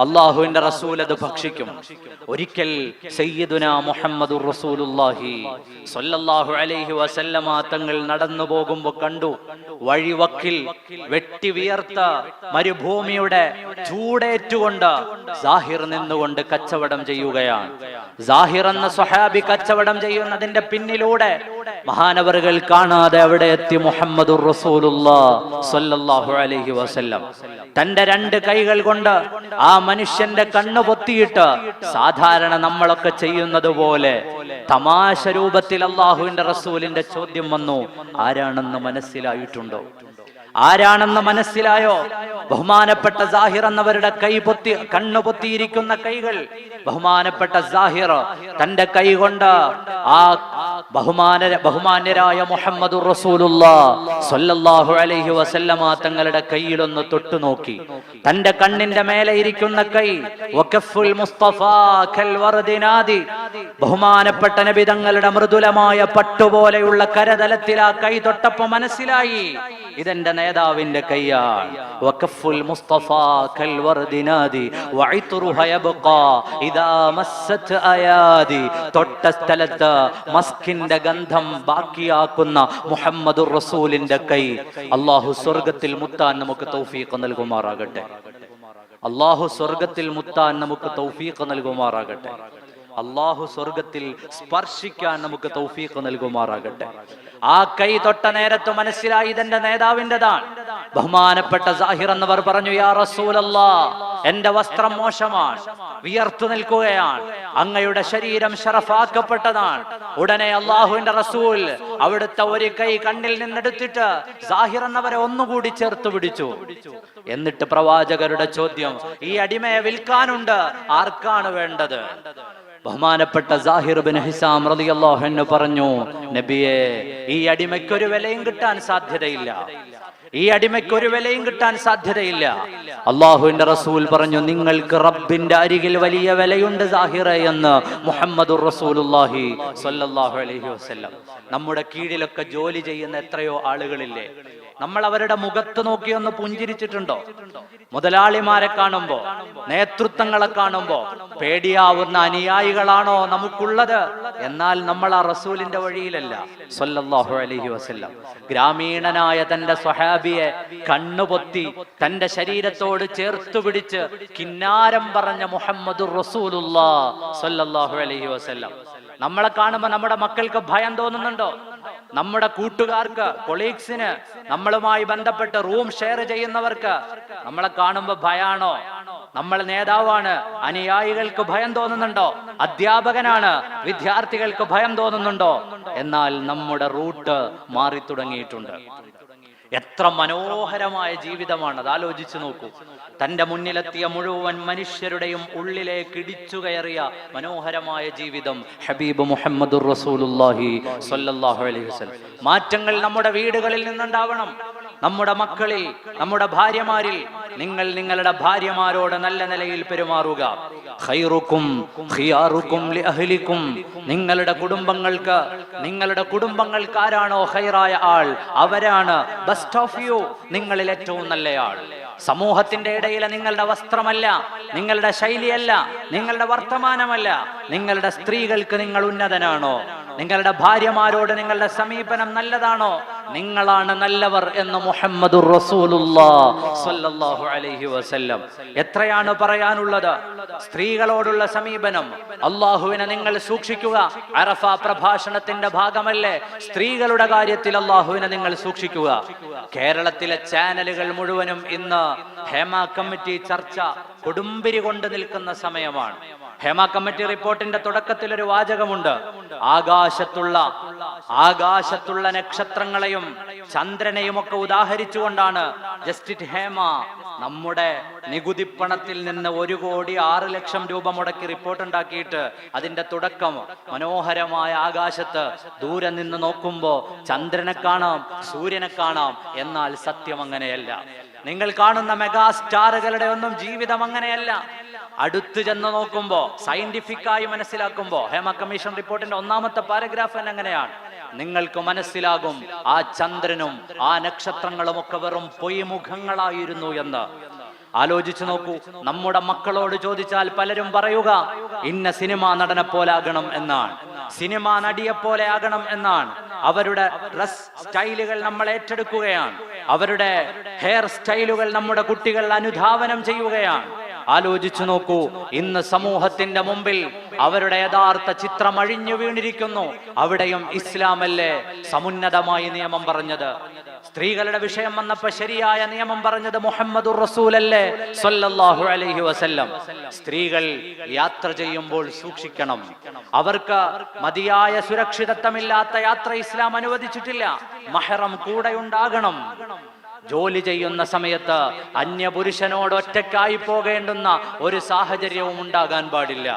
അള്ളാഹുവിന്റെ റസൂൽ അത് ഭക്ഷിക്കും. ഒരിക്കൽ സയ്യിദുനാ മുഹമ്മദുർ റസൂലുള്ളാഹി സ്വല്ലല്ലാഹു അലൈഹി വസല്ലമ തങ്ങൾ നടന്നു പോകുമ്പോൾ കണ്ടു, വഴിവക്കിൽ വെട്ടി വിയർത്ത മരുഭൂമിയുടെ ചൂടേറ്റുകൊണ്ട് സാഹിർ നിന്നുകൊണ്ട് കച്ചവടം ചെയ്യുകയാണ്. സാഹിർ എന്ന സ്വഹാബി കച്ചവടം ചെയ്യുന്നതിന്റെ പിന്നിലൂടെ മഹാനവറുകൾ കാണാതെ അവിടെ എത്തി മുഹമ്മദുർ റസൂലുള്ളാഹ് സ്വല്ലല്ലാഹു അലൈഹി വസല്ലം. തന്റെ 2 കൈകൾ കൊണ്ട് ആ മനുഷ്യന്റെ കണ്ണ് പൊത്തിയിട്ട് സാധാരണ നമ്മളൊക്കെ ചെയ്യുന്നത് പോലെ തമാശ രൂപത്തിൽ അള്ളാഹുവിന്റെ റസൂലിന്റെ ചോദ്യം വന്നു, ആരാണെന്ന് മനസ്സിലായിട്ടുണ്ടോ? ആരാണെന്ന് മനസ്സിലായോ? ബഹുമാനപ്പെട്ട സാഹിർ എന്നവരുടെ കണ്ണു പൊത്തിയിരിക്കുന്ന കൈകൾ. ബഹുമാനപ്പെട്ട സാഹിർ തന്റെ കൈ കൊണ്ട് ആ ബഹുമാന്യരായ മുഹമ്മദുർ റസൂലുള്ളാഹ് സ്വല്ലല്ലാഹു അലൈഹി വസല്ലമ തങ്ങളുടെ കൈയിലൊന്ന് തൊട്ടു നോക്കി. തന്റെ കണ്ണിന്റെ മേലെ ഇരിക്കുന്ന കൈ വഖഫുൽ മുസ്തഫാ കൽ വർദിനാദി, ബഹുമാനപ്പെട്ട നബി തങ്ങളുടെ മൃദുലമായ പട്ടുപോലെയുള്ള കരതലത്തിൽ ആ കൈ തൊട്ടപ്പോൾ മനസ്സിലായി, ഇതെന്റെ നേതാവിന്റെ കൈയാണ്. വഖഫുൽ മുസ്തഫാ കൽ വർദിനാദി വഇത്റുഹ യബ്ഖാ ഇദാ മസ്സത് അയാദി, തൊട്ട സ്ഥലത്ത് മസ്കിന്റെ ഗന്ധം ബാക്കിയാക്കുന്ന മുഹമ്മദുർ റസൂലിന്റെ കൈ. അല്ലാഹു സ്വർഗ്ഗത്തിൽ മുത്താൻ നമുക്ക് തൗഫീഖ് നൽകുമാറാകട്ടെ. അല്ലാഹു സ്വർഗ്ഗത്തിൽ മുത്താൻ നമുക്ക് തൗഫീഖ് നൽകുമാറാകട്ടെ. അല്ലാഹു സ്വർഗ്ഗത്തിൽ സ്പർശിക്കാൻ നമുക്ക് തൗഫീഖ് നൽകുമാറാകട്ടെ. ആ കൈ തൊട്ട നേരത്ത് മനസ്സിലായി ഇതെന്റെ നേതാവിൻ്റെതാണ്. ബഹുമാനപ്പെട്ട സാഹിർ എന്നവർ പറഞ്ഞു, യാ റസൂലല്ലാഹ്, എന്റെ വസ്ത്രം മോശമാണ്, വിയർത്തു നിൽക്കുകയാണ്, അങ്ങയുടെ ശരീരം ശറഫാക്കപ്പെട്ടതാണ്. ഉടനെ അള്ളാഹുവിന്റെ റസൂൽ അവിടുത്തെ ഒരു കൈ കണ്ണിൽ നിന്നെടുത്തിട്ട് സാഹിർ എന്നവരെ ഒന്നുകൂടി ചേർത്ത് പിടിച്ചു. എന്നിട്ട് പ്രവാചകരുടെ ചോദ്യം, ഈ അടിമയെ വിൽക്കാനുണ്ട്, ആർക്കാണ് വേണ്ടത്? ബഹുമാനപ്പെട്ട സാഹിർ ബിൻ ഹിസാം റളിയല്ലാഹു അൻഹു പറഞ്ഞു, നബിയേ, ഈ അടിമയ്ക്കൊരു വിലയും കിട്ടാൻ സാധ്യതയില്ല. ഈ അടിമയ്ക്ക് ഒരു വിലയും കിട്ടാൻ സാധ്യതയില്ല. അള്ളാഹുവിന്റെ റസൂൽ പറഞ്ഞു, നിങ്ങൾക്ക് റബ്ബിന്റെ അരികിൽ വലിയ വിലയുണ്ട് സാഹിറ എന്ന് മുഹമ്മദുർ റസൂലുള്ളാഹി സ്വല്ലല്ലാഹു അലൈഹി വസല്ലം. നമ്മുടെ കീഴിലൊക്കെ ജോലി ചെയ്യുന്ന എത്രയോ ആളുകളില്ലേ, നമ്മൾ അവരുടെ മുഖത്ത് നോക്കി ഒന്ന് പുഞ്ചിരിച്ചിട്ടുണ്ടോ? മുതലാളിമാരെ കാണുമ്പോ, നേതൃത്വങ്ങളെ കാണുമ്പോ പേടിയാവുന്ന അനുയായികളാണോ നമുക്കുള്ളത്? എന്നാൽ നമ്മൾ ആ റസൂലിന്റെ വഴിയിലല്ല സ്വല്ലല്ലാഹു അലൈഹി വസല്ലം. ഗ്രാമീണനായ തന്റെ സ്വഹാബിയെ കണ്ണുപൊത്തി തന്റെ ശരീരത്തോട് ചേർത്തു പിടിച്ച് കിന്നാരം പറഞ്ഞ മുഹമ്മദുർ റസൂലുള്ളാഹ് സ്വല്ലല്ലാഹു അലൈഹി വസല്ലം. നമ്മളെ കാണുമ്പോ നമ്മുടെ മക്കൾക്ക് ഭയം തോന്നുന്നുണ്ടോ? നമ്മുടെ കൂട്ടുകാർക്ക്, കൊളീഗ്സിന്, നമ്മളുമായി ബന്ധപ്പെട്ട് റൂം ഷെയർ ചെയ്യുന്നവർക്ക് നമ്മളെ കാണുമ്പോ ഭയാണോ? നമ്മൾ നേതാവാണ്, അനുയായികൾക്ക് ഭയം തോന്നുന്നുണ്ടോ? അധ്യാപകനാണ്, വിദ്യാർത്ഥികൾക്ക് ഭയം തോന്നുന്നുണ്ടോ? എന്നാൽ നമ്മുടെ റൂട്ട് മാറി തുടങ്ങിയിട്ടുണ്ട്. എത്ര മനോഹരമായ ജീവിതമാണ് അത്, ആലോചിച്ചു നോക്കൂ. തന്റെ മുന്നിലെത്തിയ മുഴുവൻ മനുഷ്യരുടെയും ഉള്ളിലേക്ക് ഇടിച്ചു കയറിയ മനോഹരമായ ജീവിതം ഹബീബ് മുഹമ്മദുർ റസൂലുള്ളാഹി സ്വല്ലല്ലാഹു അലൈഹി വസല്ലം. മാറ്റങ്ങൾ നമ്മുടെ വീടുകളിൽ നിന്നുണ്ടാവണം, നമ്മുടെ മക്കളിൽ, നമ്മുടെ ഭാര്യമാരിൽ. നിങ്ങൾ നിങ്ങളുടെ ഭാര്യമാരോട് നല്ല നിലയിൽ പെരുമാറുക. ഖൈറുക്കും ഖിയാറുക്കും ലിഅഹ്ലിക്കും. നിങ്ങളുടെ കുടുംബങ്ങൾക്ക് ആരാണോ ഖൈറായ ആൾ, അവരാണ് ബെസ്റ്റ് ഓഫ് യു, നിങ്ങളിൽ ഏറ്റവും നല്ലയാൾ. സമൂഹത്തിന്റെ ഇടയിലെ നിങ്ങളുടെ വസ്ത്രമല്ല, നിങ്ങളുടെ ശൈലിയല്ല, നിങ്ങളുടെ വർത്തമാനമല്ല, നിങ്ങളുടെ സ്ത്രീകൾക്ക് നിങ്ങൾ ഉന്നതനാണോ? നിങ്ങളുടെ ഭാര്യമാരോട് നിങ്ങളുടെ സമീപനം നല്ലതാണോ? നിങ്ങളാണ് നല്ലവർ എന്ന് മുഹമ്മദുർ റസൂലുള്ളാഹ് സ്വല്ലല്ലാഹു അലൈഹി വസല്ലം. എത്രയാണ് പറയാനുള്ളത്? സ്ത്രീകളോടുള്ള സമീപനം. അള്ളാഹുവിനെ നിങ്ങൾ സൂക്ഷിക്കുക. അറഫ പ്രഭാഷണത്തിന്റെ ഭാഗമല്ലേ സ്ത്രീകളുടെ കാര്യത്തിൽ അള്ളാഹുവിനെ നിങ്ങൾ സൂക്ഷിക്കുക. കേരളത്തിലെ ചാനലുകൾ മുഴുവനും ഇന്ന് ഹേമ കമ്മിറ്റി ചർച്ച കൊടുമ്പിരി കൊണ്ട് നിൽക്കുന്ന സമയമാണ്. ഹേമ കമ്മിറ്റി റിപ്പോർട്ടിന്റെ തുടക്കത്തിൽ ഒരു വാചകമുണ്ട്: ആകാശത്തുള്ള നക്ഷത്രങ്ങളെയും ചന്ദ്രനെയും ഒക്കെ ഉദാഹരിച്ചുകൊണ്ടാണ് ജസ്റ്റിസ് ഹേമ നമ്മുടെ നികുതിപ്പണത്തിൽ നിന്ന് 1,06,00,000 രൂപ മുടക്കി റിപ്പോർട്ട് ഉണ്ടാക്കിയിട്ട് അതിന്റെ തുടക്കം മനോഹരമായ ആകാശത്ത് ദൂരെ നിന്ന് നോക്കുമ്പോ ചന്ദ്രനെ കാണാം, സൂര്യനെ കാണാം. എന്നാൽ സത്യം അങ്ങനെയല്ല. നിങ്ങൾ കാണുന്ന മെഗാ സ്റ്റാറുകളുടെ ഒന്നും ജീവിതം അങ്ങനെയല്ല. അടുത്ത് ചെന്ന് നോക്കുമ്പോ, സയന്റിഫിക് ആയി മനസ്സിലാക്കുമ്പോ, ഹേമ കമ്മീഷൻ റിപ്പോർട്ടിന്റെ 1ാമത്തെ പാരഗ്രാഫ് അങ്ങനെയാണ്. നിങ്ങൾക്ക് മനസ്സിലാകും ആ ചന്ദ്രനും ആ നക്ഷത്രങ്ങളും ഒക്കെ വെറും പൊയ്മുഖങ്ങളായിരുന്നു എന്ന്. ആലോചിച്ചു നോക്കൂ. നമ്മുടെ മക്കളോട് ചോദിച്ചാൽ പലരും പറയുക ഇന്ന സിനിമാ നടനെ പോലെ ആകണം എന്നാണ്, സിനിമാ നടിയെ പോലെ ആകണം എന്നാണ്. അവരുടെ ഡ്രസ് സ്റ്റൈലുകൾ നമ്മൾ ഏറ്റെടുക്കുകയാണ്, അവരുടെ ഹെയർ സ്റ്റൈലുകൾ നമ്മുടെ കുട്ടികൾ അനുധാവനം ചെയ്യുകയാണ്. ആലോചിച്ചു നോക്കൂ. ഇന്ന് സമൂഹത്തിന്റെ മുമ്പിൽ അവരുടെ യഥാർത്ഥ ചിത്രം അഴിഞ്ഞു വീണിരിക്കുന്നു. അവിടെയും ഇസ്ലാമല്ലേ സമുന്നതമായി നിയമം പറഞ്ഞത്? സ്ത്രീകളുടെ വിഷയം വന്നപ്പോ ശരിയായ നിയമം പറഞ്ഞത് മുഹമ്മദുർ റസൂലല്ലേ സ്വല്ലല്ലാഹു അലൈഹി വസല്ലം. സ്ത്രീകൾ യാത്ര ചെയ്യുമ്പോൾ സൂക്ഷിക്കണം. അവർക്ക് മതിയായ സുരക്ഷിതത്വമില്ലാത്ത യാത്ര ഇസ്ലാം അനുവദിച്ചിട്ടില്ല. മഹ്റം കൂടെ ഉണ്ടാകണം. ജോലി ചെയ്യുന്ന സമയത്ത് അന്യപുരുഷനോട് ഒറ്റയ്ക്കായി പോകേണ്ടുന്ന ഒരു സാഹചര്യവും ഉണ്ടാകാൻ പാടില്ല.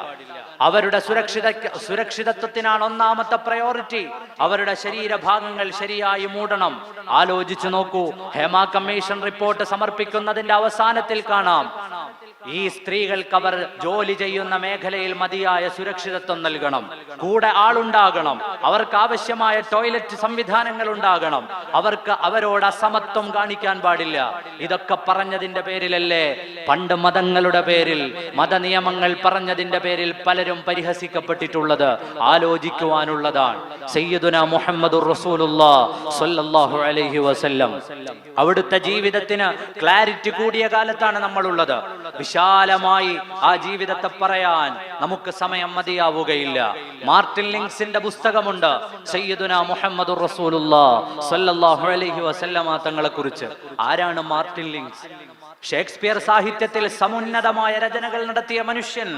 അവരുടെ സുരക്ഷിതത്വത്തിനാണ് 1ാമത്തെ പ്രയോറിറ്റി. അവരുടെ ശരീരഭാഗങ്ങൾ ശരിയായി മൂടണം. ആലോചിച്ചു നോക്കൂ. ഹേമ കമ്മീഷൻ റിപ്പോർട്ട് സമർപ്പിക്കുന്നതിന്റെ അവസാനത്തിൽ കാണാം, ഈ സ്ത്രീകൾക്ക് അവർ ജോലി ചെയ്യുന്ന മേഖലയിൽ മതിയായ സുരക്ഷിതത്വം നൽകണം, കൂടെ ആളുണ്ടാകണം, അവർക്ക് ആവശ്യമായ ടോയ്ലറ്റ് സംവിധാനങ്ങൾ ഉണ്ടാകണം, അവർക്ക് അവരോട് അസമത്വം കാണിക്കാൻ പാടില്ല. ഇതൊക്കെ പറഞ്ഞതിന്റെ പേരിലല്ലേ പണ്ട് മതങ്ങളുടെ പേരിൽ, മതനിയമങ്ങൾ പറഞ്ഞതിന്റെ പേരിൽ പലരും പരിഹസിക്കപ്പെട്ടിട്ടുള്ളത്? ആലോചിക്കുവാനുള്ളതാണ്. സയ്യിദുനാ മുഹമ്മദുർ റസൂലുള്ളാഹി സ്വല്ലല്ലാഹു അലൈഹി വസല്ലം അവിടുത്തെ ജീവിതത്തിന് ക്ലാരിറ്റി കൂടിയ കാലത്താണ് നമ്മളുള്ളത്. വിശാലമായി ആ ജീവിതത്തെ പറയാൻ നമുക്ക് സമയം മതിയാവുകയില്ല. മാർട്ടിൻ ലിങ്സിന്റെ പുസ്തകമുണ്ട് സയ്യിദുനാ മുഹമ്മദുർ റസൂലുള്ളാഹി സ്വല്ലല്ലാഹു അലൈഹി വസല്ലമ തങ്ങളെ കുറിച്ച്. ആരാണ് മാർട്ടിൻ ലിങ്സ്? ഷേക്സ്പിയർ സാഹിത്യത്തിൽ സമുന്നതമായ രചനകൾ നടത്തിയ മനുഷ്യൻ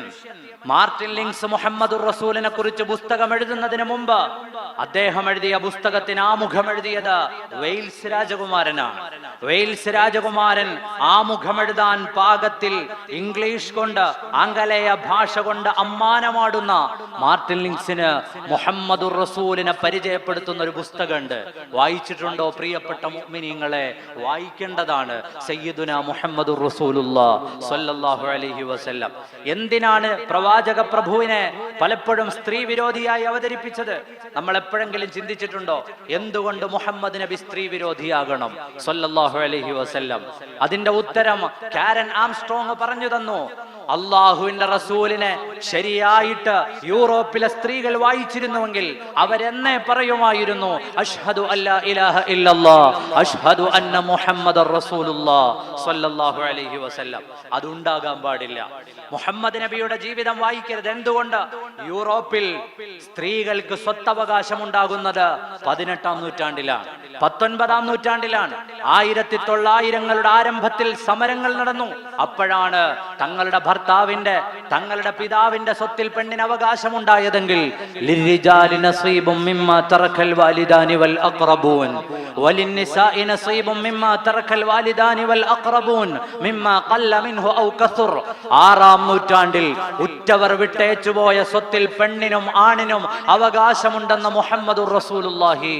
മാർട്ടിൻ ലിങ്സ് മുഹമ്മദുർ റസൂലിനെ കുറിച്ച് പുസ്തകം എഴുതുന്നതിന് മുമ്പ് അദ്ദേഹം എഴുതിയ പുസ്തകത്തിന് ആമുഖം എഴുതിയത് വെയിൽസ് രാജകുമാരനാണ്. വെയിൽസ് രാജകുമാരൻ ആമുഖം എഴുതാൻ പാകത്തിൽ ഇംഗ്ലീഷ് കൊണ്ട്, ആംഗലേയ ഭാഷ കൊണ്ട് അമ്മാനമാടുന്ന മാർട്ടിൻ ലിങ്സിന് മുഹമ്മദുർ റസൂലിനെ പരിചയപ്പെടുത്തുന്ന ഒരു പുസ്തകമുണ്ട്. വായിച്ചിട്ടുണ്ടോ പ്രിയപ്പെട്ട മുഅ്മിനീങ്ങളെ? വായിക്കേണ്ടതാണ്. സയ്യിദുനാ മുഹമ്മദുർ റസൂലുള്ളാഹി സ്വല്ലല്ലാഹു അലൈഹി വസല്ലം. എന്തിനാണ് പ്രവാചക പ്രഭുവിനെ പലപ്പോഴും സ്ത്രീ വിരോധിയായി അവതരിപ്പിച്ചത്? നമ്മൾ എപ്പോഴെങ്കിലും ചിന്തിച്ചിട്ടുണ്ടോ എന്തുകൊണ്ട് മുഹമ്മദ് നബി സ്ത്രീ വിരോധിയാകണം സ്വല്ലല്ലാഹു അലൈഹി വസല്ലം? അതിന്റെ ഉത്തരം കാരൻ ആംസ്ട്രോങ് പറഞ്ഞു തന്നു. അള്ളാഹുവിന്റെ റസൂലിനെ ശരിയായിട്ട് യൂറോപ്പിലെ സ്ത്രീകൾ വായിച്ചിരുന്നുവെങ്കിൽ അവരെന്നെ പറയുമായിരുന്നു, അഷ്ഹദു അല്ലാ ഇലാഹ ഇല്ലല്ലാഹ് അഷ്ഹദു അന്ന മുഹമ്മദർ റസൂലുള്ളാഹി സ്വല്ലല്ലാഹു അലൈഹി വസല്ലം. അതുണ്ടാകാൻ പാടില്ല. മുഹമ്മദ് നബിയുടെ ജീവിതം വായിക്കരുത്. എന്തുകൊണ്ട്? യൂറോപ്പിൽ സ്ത്രീകൾക്ക് സ്വത്തവകാശം ഉണ്ടാകുന്നത് 18-ാം നൂറ്റാണ്ടിലാണ്, 19-ാം നൂറ്റാണ്ടിലാണ്. 1900-ങ്ങളുടെ ആരംഭത്തിൽ സമരങ്ങൾ നടന്നു. അപ്പോഴാണ് തങ്ങളുടെ ഭർത്താവിന്റെ, തങ്ങളുടെ പിതാവിന്റെ സ്വത്തിൽ പെണ്ണിന് അവകാശമുണ്ടായതെങ്കിൽ ലിർരിജാലി നസീബും മിമ്മാ തറക്കൽ വാലിദാനി വൽ അഖ്റബൂൻ വലിന്നിസാഇ നസീബും മിമ്മാ തറക്കൽ വാലിദാനി വൽ അഖ്റബൂൻ മിമ്മാ ഖല്ല മിൻഹു ഔ കസുർ. 6-ാം നൂറ്റാണ്ടിൽ ഉറ്റവർ വിട്ടേച്ചുപോയ സ്വത്തിൽ പെണ്ണിനും ആണിനും അവകാശമുണ്ടെന്ന് മുഹമ്മദുർ റസൂലുള്ളാഹി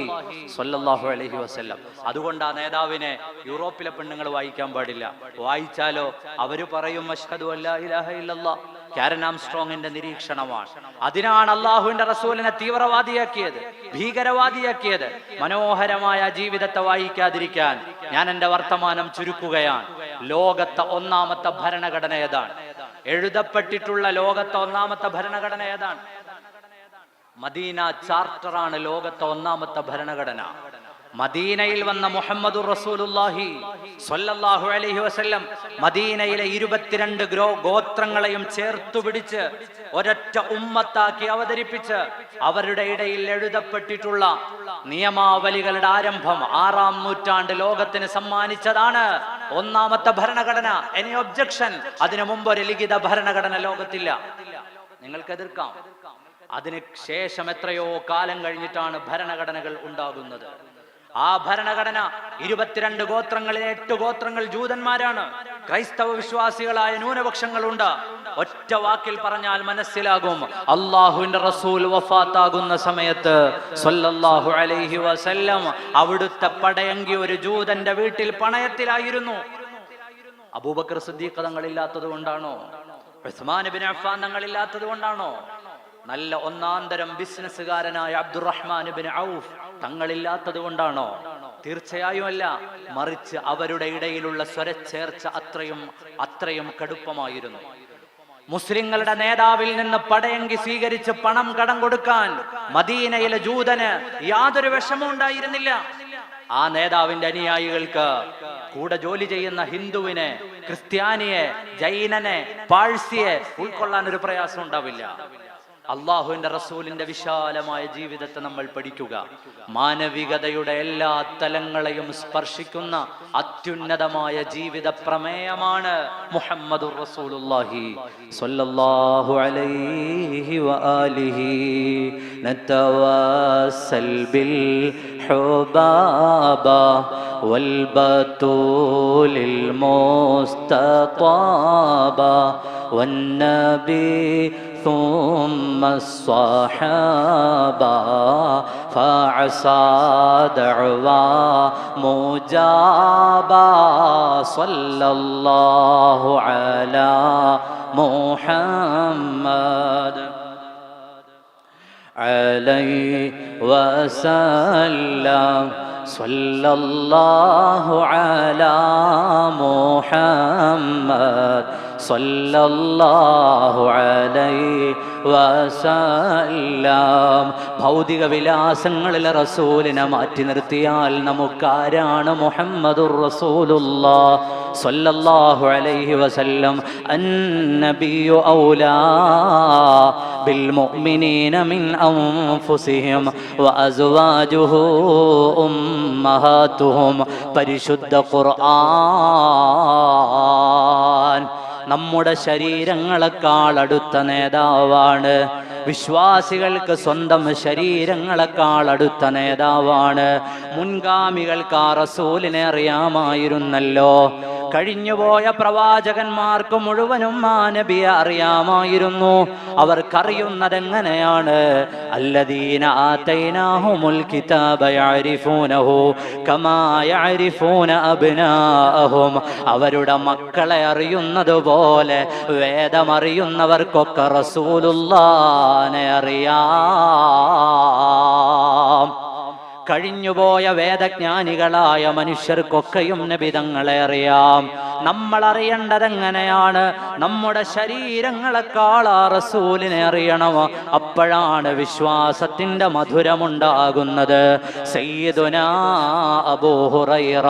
സ്വല്ലല്ലാഹു അലൈഹി വസല്ലം. അതുകൊണ്ട് ആ നേതാവിനെ യൂറോപ്പിലെ പെണ്ണുങ്ങൾ വായിക്കാൻ പാടില്ല. വായിച്ചാലോ അവര് പറയും അഷ്ഹദു അല്ലാ ഇലാഹ ഇല്ലല്ലാഹ്. കാരൻ ആംസ്ട്രോങ്ങിന്റെ നിരീക്ഷണമാണ്. അതിനാണ് അള്ളാഹുവിന്റെ റസൂലിനെ തീവ്രവാദിയാക്കിയത്, ഭീകരവാദിയാക്കിയത്. മനോഹരമായ ജീവിതത്തെ വായിക്കാതിരിക്കാൻ ഞാൻ എന്റെ വർത്തമാനം ചുരുക്കുകയാണ്. ലോകത്തെ ഒന്നാമത്തെ ഭരണഘടന ഏതാണ്? എഴുതപ്പെട്ടിട്ടുള്ള ലോകത്തെ ഒന്നാമത്തെ ഭരണഘടന ഏതാണ്? മദീന ചാർട്ടറാണ് ലോകത്തെ ഒന്നാമത്തെ ഭരണഘടന. മദീനയിൽ വന്ന മുഹമ്മദുർ റസൂലുള്ളാഹി സ്വല്ലല്ലാഹു അലൈഹി വസല്ലം മദീനയിലെ 22 ഗോത്രങ്ങളെയും ചേർത്തു പിടിച്ച് ഒരൊറ്റ ഉമ്മത്താക്കി അവതരിപ്പിച്ച് അവരുടെ ഇടയിൽ എഴുതപ്പെട്ടിട്ടുള്ള നിയമാവലികളുടെ ആരംഭം 6-ാം നൂറ്റാണ്ട് ലോകത്തിന് സമ്മാനിച്ചതാണ് ഒന്നാമത്തെ ഭരണഘടന. Any objection? അതിനു മുമ്പ് ഒരു ലിഖിത ഭരണഘടന ലോകത്തില്ല. നിങ്ങൾക്ക് എതിർക്കാം. അതിന് ശേഷം എത്രയോ കാലം കഴിഞ്ഞിട്ടാണ് ഭരണഘടനകൾ ഉണ്ടാകുന്നത്. ആ ഭരണഘടന 22 ഗോത്രങ്ങളിലെ 8 ഗോത്രങ്ങൾ ജൂതന്മാരാണ്. ക്രൈസ്തവ വിശ്വാസികളായ ന്യൂനപക്ഷങ്ങളുണ്ട്. ഒറ്റ വാക്കിൽ പറഞ്ഞാൽ മനസ്സിലാകും. അള്ളാഹുവിന്റെ റസൂൽ വഫാത്താകുന്ന സമയത്ത് സ്വല്ലല്ലാഹു അലൈഹി വസല്ലം അവിടുത്തെ പടയങ്കി ഒരു ജൂതന്റെ വീട്ടിൽ പണയത്തിലായിരുന്നു. അബൂബക്കർ സിദ്ദീഖ് തങ്ങളില്ലാത്തത് കൊണ്ടാണോ? ഉസ്മാൻ ഇബ്നു അഫ്ഫാൻ തങ്ങളില്ലാത്തത് കൊണ്ടാണോ? നല്ല ഒന്നാന്തരം ബിസിനസ്സുകാരനായ അബ്ദുറഹ്മാൻ ഇബ്നു ഔഫ് തങ്ങളില്ലാത്തത് കൊണ്ടാണോ? തീർച്ചയായും അല്ല. മറിച്ച് അവരുടെ ഇടയിലുള്ള സ്വരച്ചേർച്ച അത്രയും കടുപ്പമായിരുന്നു. മുസ്ലിങ്ങളുടെ നേതാവിൽ നിന്ന് പടയങ്കി സ്വീകരിച്ച് പണം കടം കൊടുക്കാൻ മദീനയിലെ ജൂതന് യാതൊരു വിഷമവും ഉണ്ടായിരുന്നില്ല. ആ നേതാവിന്റെ അനുയായികൾക്ക് കൂടെ ജോലി ചെയ്യുന്ന ഹിന്ദുവിനെ, ക്രിസ്ത്യാനിയെ, ജൈനനെ, പാഴ്സിയെ ഉൾക്കൊള്ളാൻ ഒരു പ്രയാസം ഉണ്ടാവില്ല. അള്ളാഹുവിന്റെ റസൂലിന്റെ വിശാലമായ ജീവിതത്തെ നമ്മൾ പഠിക്കുക. മാനവികതയുടെ എല്ലാ തലങ്ങളെയും സ്പർശിക്കുന്ന അത്യുന്നതമായ ജീവിത പ്രമേയമാണ് മുഹമ്മദുർ റസൂലുള്ളാഹി സ്വല്ലല്ലാഹു അലൈഹി വആലിഹി. നതവസ്സൽ ബിൽ ഹുബാബ വൽ ബതൂലിൽ മുസ്തതാബ വൻ നബി ثم الصحابة فعسى دعوى مجابا صلى الله على محمد عليه وسلم صلى الله على محمد صلى الله عليه വസല്ലം. ഭൗതിക വിലാസങ്ങളിൽ റസൂലിനെ മാറ്റി നിർത്തിയാൽ നമുക്കാരാണ് മുഹമ്മദുർ റസൂലുള്ളാഹി സ്വല്ലല്ലാഹു അലൈഹി വസല്ലം. അന്നബിയു ഔലാ ബിൽ മുഅ്മിനീന മിൻ അൻഫുസിഹിം വഅസ്വാജുഹു ഉമ്മഹാതുഹും. പരിശുദ്ധ ഖുർആൻ നമ്മുടെ ശരീരങ്ങളെക്കാൾ അടുത്ത നേതാവാണ്. വിശ്വാസികൾക്ക് സ്വന്തം ശരീരങ്ങളെക്കാൾ അടുത്ത നേതാവാണ്. മുൻഗാമികൾക്ക് ആ റസൂലിനെ അറിയാമായിരുന്നല്ലോ. കഴിഞ്ഞുപോയ പ്രവാചകന്മാർക്ക് മുഴുവനും ആ നബിയെ അറിയാമായിരുന്നു. അവർക്കറിയുന്നത് എങ്ങനെയാണ്? അല്ലദീന ആതൈനാഹുമുൽ കിതാബ യഅരിഫൂനഹു കമാ യഅരിഫൂന അബ്നാഅഹും. അവരുടെ മക്കളെ അറിയുന്നത് പോലെ വേദമറിയുന്നവർക്കൊക്കെ റസൂലുള്ളാഹിനെ അറിയാം. കഴിഞ്ഞുപോയ വേദജ്ഞാനികളായ മനുഷ്യർക്കൊക്കെയും നബി തങ്ങളെ അറിയാം. നമ്മൾ അറിയേണ്ടത് എങ്ങനെയാണ്? നമ്മുടെ ശരീരങ്ങളെക്കാൾ ആ റസൂലിനെ അറിയണം. അപ്പോഴാണ് വിശ്വാസത്തിന്റെ മധുരമുണ്ടാകുന്നത്. സയ്യിദുനാ അബൂ ഹുറൈറ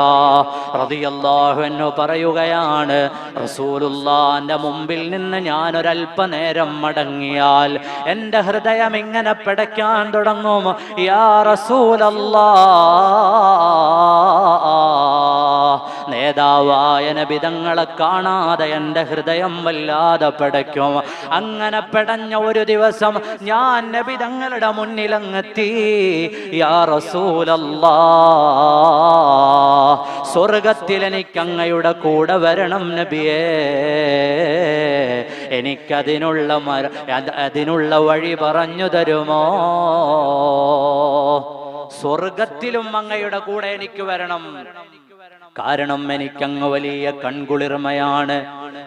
റളിയല്ലാഹു അൻഹു പറയുകയാണ്, റസൂലുള്ളാഹിന്റെ മുമ്പിൽ നിന്ന് ഞാൻ ഒരല്പനേരം മടങ്ങിയാൽ എൻ്റെ ഹൃദയം ഇങ്ങനെ പിടയ്ക്കാൻ തുടങ്ങും. യാ റസൂലല്ലാഹ്, നേതാവായ നബി തങ്ങളെ കാണാതെ എൻ്റെ ഹൃദയം വല്ലാതെ പിടയ്ക്കും. അങ്ങനെ പിടഞ്ഞ ഒരു ദിവസം ഞാൻ നബി തങ്ങളുടെ മുന്നിലങ്ങെത്തി. യാ റസൂലല്ലാഹ്, സ്വർഗത്തിൽ എനിക്ക് അങ്ങയുടെ കൂടെ വരണം നബിയേ, എനിക്കതിനുള്ള വഴി പറഞ്ഞു തരുമോ? സ്വർഗത്തിലും അങ്ങയുടെ കൂടെ എനിക്ക് വരണം. കാരണം എനിക്കങ്ങ് വലിയ കൺകുളിർമയാണ്.